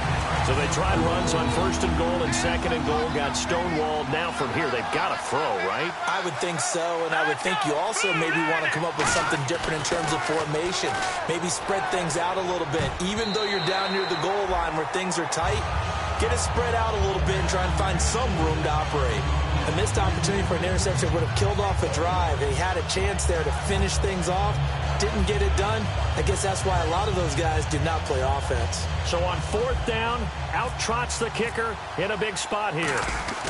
S3: So they tried runs on first and goal and second and goal, got stonewalled. Now from here, they've got to throw, right?
S4: I would think so, and I would think you also maybe want to come up with something different in terms of formation. Maybe spread things out a little bit. Even though you're down near the goal line where things are tight, get it spread out a little bit and try and find some room to operate. A missed opportunity for an interception would have killed off a drive. They had a chance there to finish things off. Didn't get it done. I guess that's why a lot of those guys do not play offense.
S3: So on fourth down, out trots the kicker in a big spot here.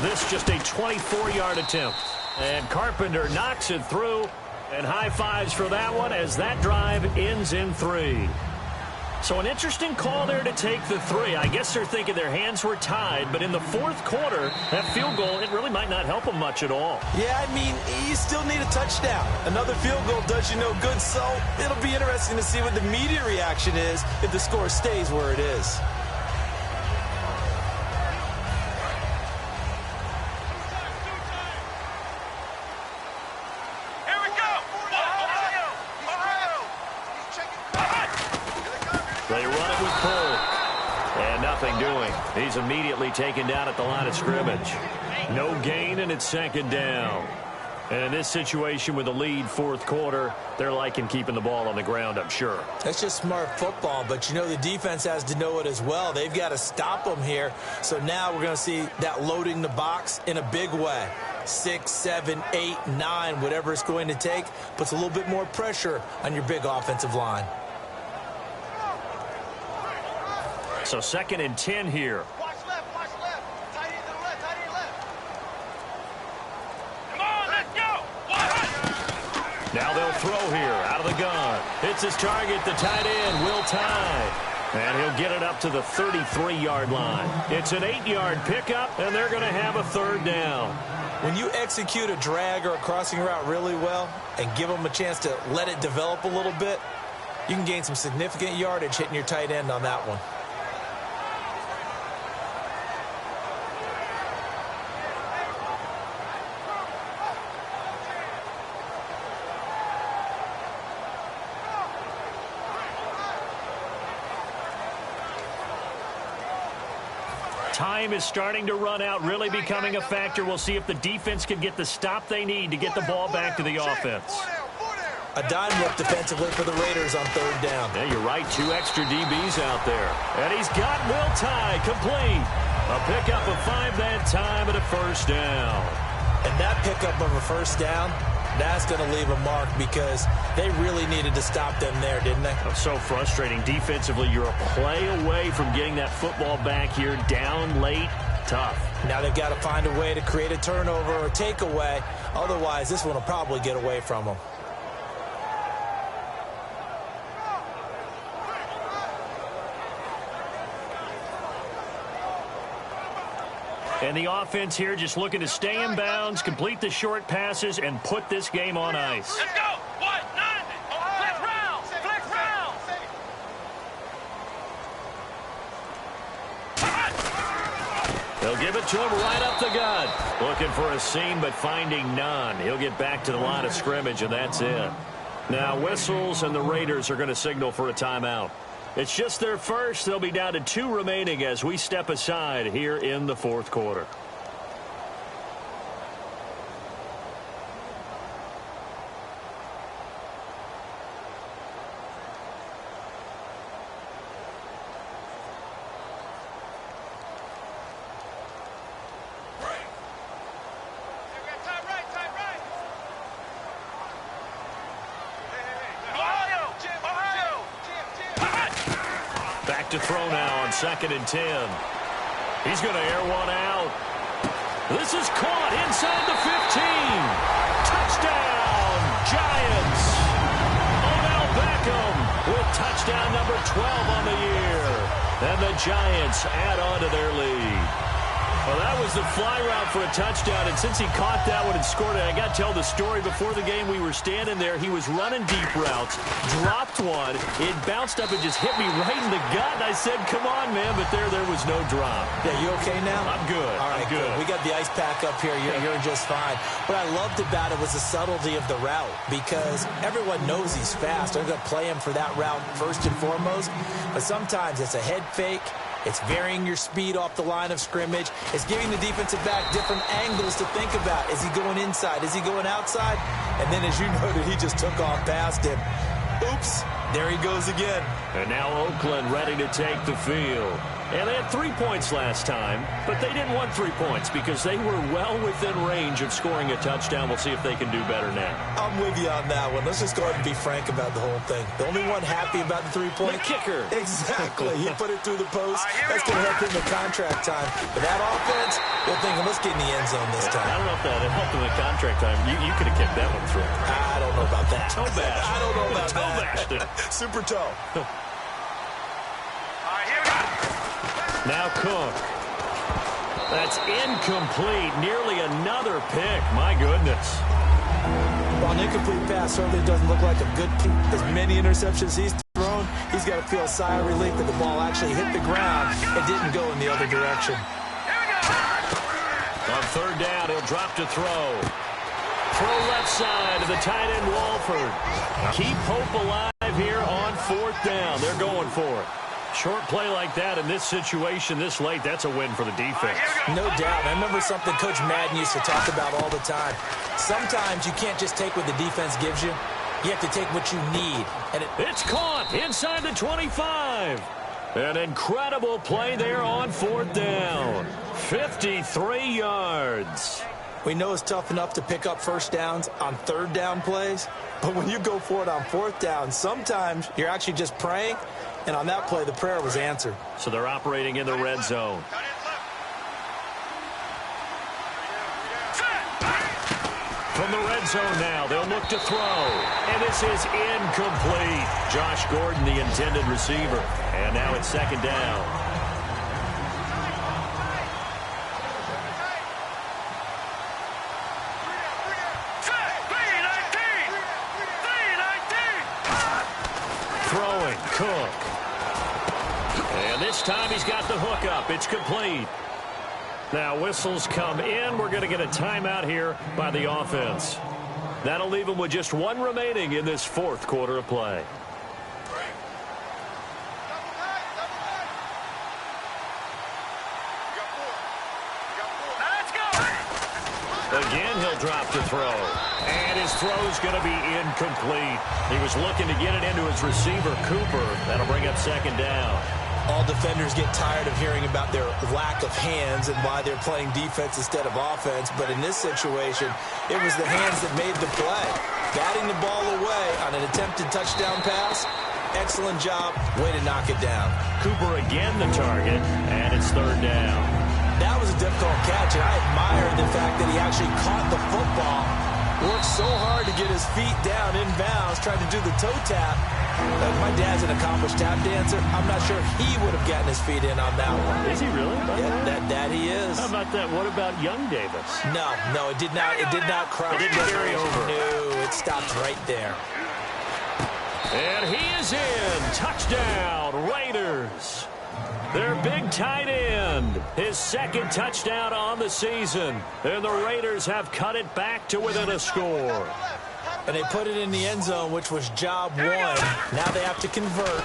S3: This just a 24-yard attempt. And Carpenter knocks it through. And high fives for that one as that drive ends in 3. So an interesting call there to take the 3. I guess they're thinking their hands were tied, but in the fourth quarter, that field goal, it really might not help them much at all.
S4: Yeah, I mean, you still need a touchdown. Another field goal does you no good, so it'll be interesting to see what the media reaction is if the score stays where it is.
S3: nothing doing. He's immediately taken down at the line of scrimmage. No gain, and it's second down. And in this situation with the lead fourth quarter, they're liking keeping the ball on the ground, I'm sure.
S4: That's just smart football, but you know the defense has to know it as well. They've got to stop them here. So now we're going to see that loading the box in a big way. 6, 7, 8, 9, whatever it's going to take, puts a little bit more pressure on your big offensive line.
S3: So 2nd and 10 here.
S5: Watch left, watch left. Tight end to the left, tight end left. Come on, let's go.
S3: Now they'll throw here out of the gun. Hits his target, the tight end, Will Tye. And he'll get it up to the 33-yard line. It's an 8-yard pickup, and they're going to have a third down.
S4: When you execute a drag or a crossing route really well and give them a chance to let it develop a little bit, you can gain some significant yardage hitting your tight end on that one.
S3: Time is starting to run out, really becoming a factor. We'll see if the defense can get the stop they need to get the ball back to the offense.
S4: A dime look defensively for the Raiders on third down.
S3: Yeah, you're right. 2 extra DBs out there. And he's got Will Tye complete. A pickup of 5 that time and a first down.
S4: And that pickup of a first down, that's going to leave a mark because they really needed to stop them there, didn't they?
S3: That's so frustrating. Defensively, you're a play away from getting that football back here. Down late, tough.
S4: Now they've got to find a way to create a turnover or takeaway. Otherwise, this one will probably get away from them.
S3: And the offense here just looking to stay in bounds, complete the short passes, and put this game on ice.
S5: Let's go. 1, 9. Flex round. Flex round.
S3: They'll give it to him right up the gut. Looking for a seam, but finding none. He'll get back to the line of scrimmage, and that's it. Now whistles, and the Raiders are going to signal for a timeout. It's just their first. They'll be down to 2 remaining as we step aside here in the fourth quarter. To throw now on 2nd and 10. He's going to air one out. This is caught inside the 15. Touchdown, Giants. Odell Beckham with touchdown number 12 on the year. And the Giants add on to their lead. Well, that was the fly route for a touchdown, and since he caught that one and scored it, I got to tell the story. Before the game, we were standing there. He was running deep routes, dropped one. It bounced up and just hit me right in the gut, and I said, come on, man, but there was no drop.
S4: Yeah, you okay now?
S3: I'm good.
S4: All right,
S3: I'm good.
S4: We got the ice pack up here. You're just fine. What I loved about it was the subtlety of the route because everyone knows he's fast. They're going to play him for that route first and foremost, but sometimes it's a head fake. It's varying your speed off the line of scrimmage. It's giving the defensive back different angles to think about. Is he going inside? Is he going outside? And then, as you noted, he just took off past him. Oops, there he goes again.
S3: And now Oakland ready to take the field. And they had 3 points last time, but they didn't want 3 points because they were well within range of scoring a touchdown. We'll see if they can do better now.
S4: I'm with you on that one. Let's just go ahead and be frank about the whole thing. The only one happy about the 3-point?
S3: The kicker.
S4: Exactly. He put it through the post. That's going to help him in contract time. But that offense, they're thinking, let's get in the end zone this time.
S3: I don't know if that helped him in contract time. You could have kicked that one through.
S4: I don't know about that.
S3: Toe bash.
S4: I don't know about
S3: toe
S4: that.
S3: bashed it.
S4: Super toe.
S3: Now Cook. That's incomplete. Nearly another pick. My goodness.
S4: While an incomplete pass certainly doesn't look like a good pick. As many interceptions he's thrown, he's got to feel a sigh of relief that the ball actually hit the ground and didn't go in the other direction.
S3: On third down, he'll drop to throw. Throw left side to the tight end, Walford. Keep hope alive here on fourth down. They're going for it. Short play like that in this situation this late, that's a win for the defense.
S4: No doubt. I remember something Coach Madden used to talk about all the time. Sometimes you can't just take what the defense gives you. You have to take what you need. And
S3: it's caught inside the 25. An incredible play there on 4th down. 53 yards.
S4: We know it's tough enough to pick up first downs on 3rd down plays, but when you go for it on 4th down, sometimes you're actually just praying, and on that play, the prayer was answered.
S3: So they're operating in the red zone. From the red zone now, they'll look to throw. And this is incomplete. Josh Gordon, the intended receiver. And now it's 2nd down. Throwing, Cook. And this time he's got the hook up. It's complete. Now whistles come in. We're going to get a timeout here by the offense. That'll leave them with just 1 remaining in this 4th quarter of play. Again, he'll drop to throw. And his throw's going to be incomplete. He was looking to get it into his receiver, Cooper. That'll bring up 2nd down.
S4: All defenders get tired of hearing about their lack of hands and why they're playing defense instead of offense. But in this situation, it was the hands that made the play. Batting the ball away on an attempted touchdown pass. Excellent job. Way to knock it down.
S3: Cooper again the target, and it's 3rd down.
S4: That was a difficult catch, and I admire the fact that he actually caught the football. Worked so hard to get his feet down in bounds, tried to do the toe tap. My dad's an accomplished tap dancer. I'm not sure he would have gotten his feet in on that one.
S3: Is he really?
S4: Yeah, that he is.
S3: How about that? What about young Davis?
S4: No, it did not. It did not cross.
S3: It didn't carry over.
S4: No, it stopped right there.
S3: And he is in. Touchdown, Raiders. Their big tight end, his 2nd touchdown on the season. And the Raiders have cut it back to within a score.
S4: And they put it in the end zone, which was job 1. Now they have to convert.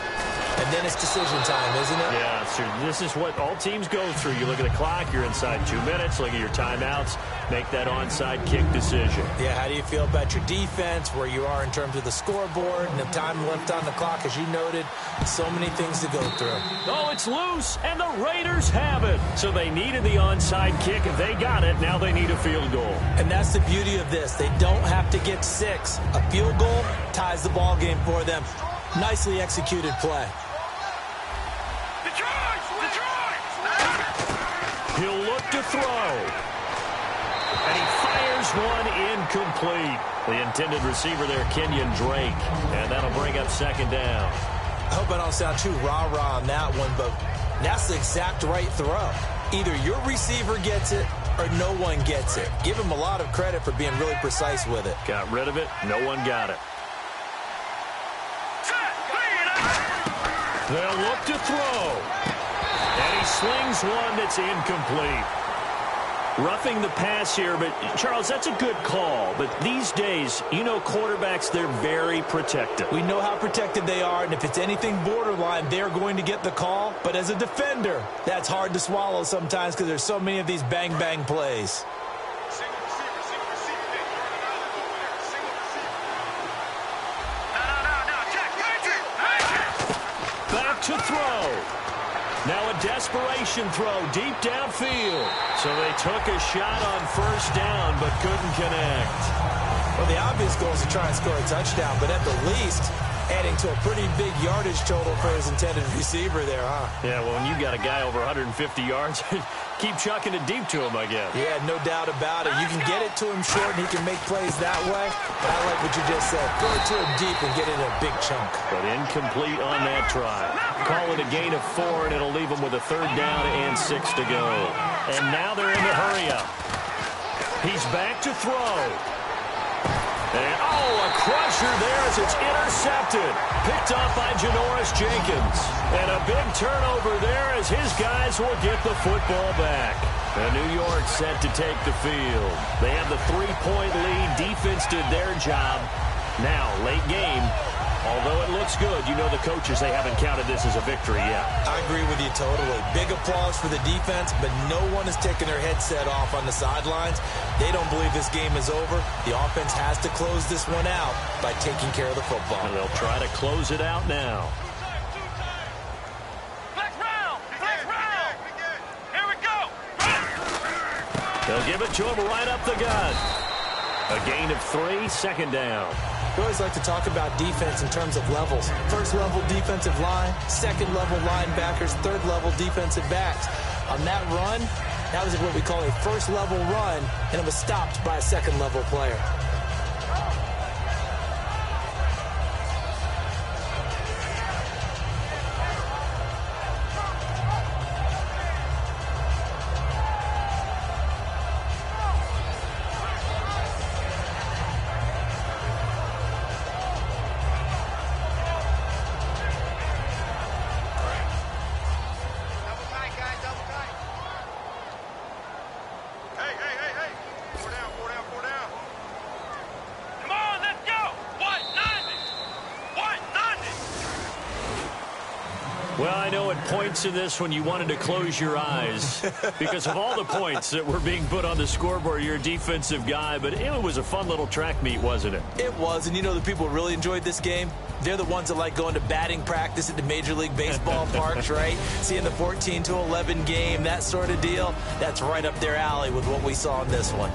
S4: And then it's decision time, isn't it?
S3: Yeah, sir. This is what all teams go through. You look at the clock, you're inside 2 minutes, look at your timeouts, make that onside kick decision.
S4: Yeah, how do you feel about your defense, where you are in terms of the scoreboard, and the time left on the clock, as you noted, so many things to go through.
S3: Oh, it's loose, and the Raiders have it. So they needed the onside kick, and they got it. Now they need a field goal.
S4: And that's the beauty of this. They don't have to get 6. A field goal ties the ball game for them. Nicely executed play.
S3: He'll look to throw. And he fires one incomplete. The intended receiver there, Kenyon Drake. And that'll bring up 2nd down.
S4: I hope I don't sound too rah-rah on that one, but that's the exact right throw. Either your receiver gets it or no one gets it. Give him a lot of credit for being really precise with it.
S3: Got rid of it. No one got it. They'll look to throw. And he slings one that's incomplete. Roughing the pass here, but Charles, that's a good call. But these days, you know, quarterbacks, they're very protected.
S4: We know how protected they are, and if it's anything borderline, they're going to get the call. But as a defender, that's hard to swallow sometimes because there's so many of these bang-bang plays.
S3: Back to throw. Now a desperation throw deep downfield. So they took a shot on 1st down but couldn't connect.
S4: Well, the obvious goal is to try and score a touchdown, but at the least, adding to a pretty big yardage total for his intended receiver there, huh?
S3: Yeah, well, when you got a guy over 150 yards, keep chucking it deep to him, I guess.
S4: Yeah, no doubt about it. You can get it to him short, and he can make plays that way. But I like what you just said. Throw it to him deep and get it in a big chunk.
S3: But incomplete on that try. Call it a gain of 4, and it'll leave him with a 3rd down and 6 to go. And now they're in the hurry-up. He's back to throw. And, a crusher there as it's intercepted. Picked off by Janoris Jenkins. And a big turnover there as his guys will get the football back. And New York set to take the field. They have the 3-point lead. Defense did their job. Now, late game, Although it looks good, you know the coaches, they haven't counted this as a victory yet.
S4: I agree with you totally. Big applause for the defense, but no one is taking their headset off on the sidelines. They don't believe this game is over. The offense has to close this one out by taking care of the football.
S3: And they'll try to close it out now.
S5: Flex round! Flex round! Here we go!
S3: They'll give it to him right up the gut. A gain of 3, second down.
S4: We always like to talk about defense in terms of levels. First level defensive line, second level linebackers, third level defensive backs. On that run, that was what we call a first level run, and it was stopped by a second level player.
S5: Double tight, guys, double tight. Hey, hey, hey, hey. 4 down, 4 down, 4 down. Come on, let's go. 190. 190.
S3: Well, I know at points in this when you wanted to close your eyes because of all the points that were being put on the scoreboard. You're a defensive guy, but it was a fun little track meet, wasn't it?
S4: It was, and you know the people who really enjoyed this game? They're the ones that like going to batting practice at the Major League Baseball parks, right? Seeing the 14-11 game, that sort of deal. That's right up their alley with what we saw in this one.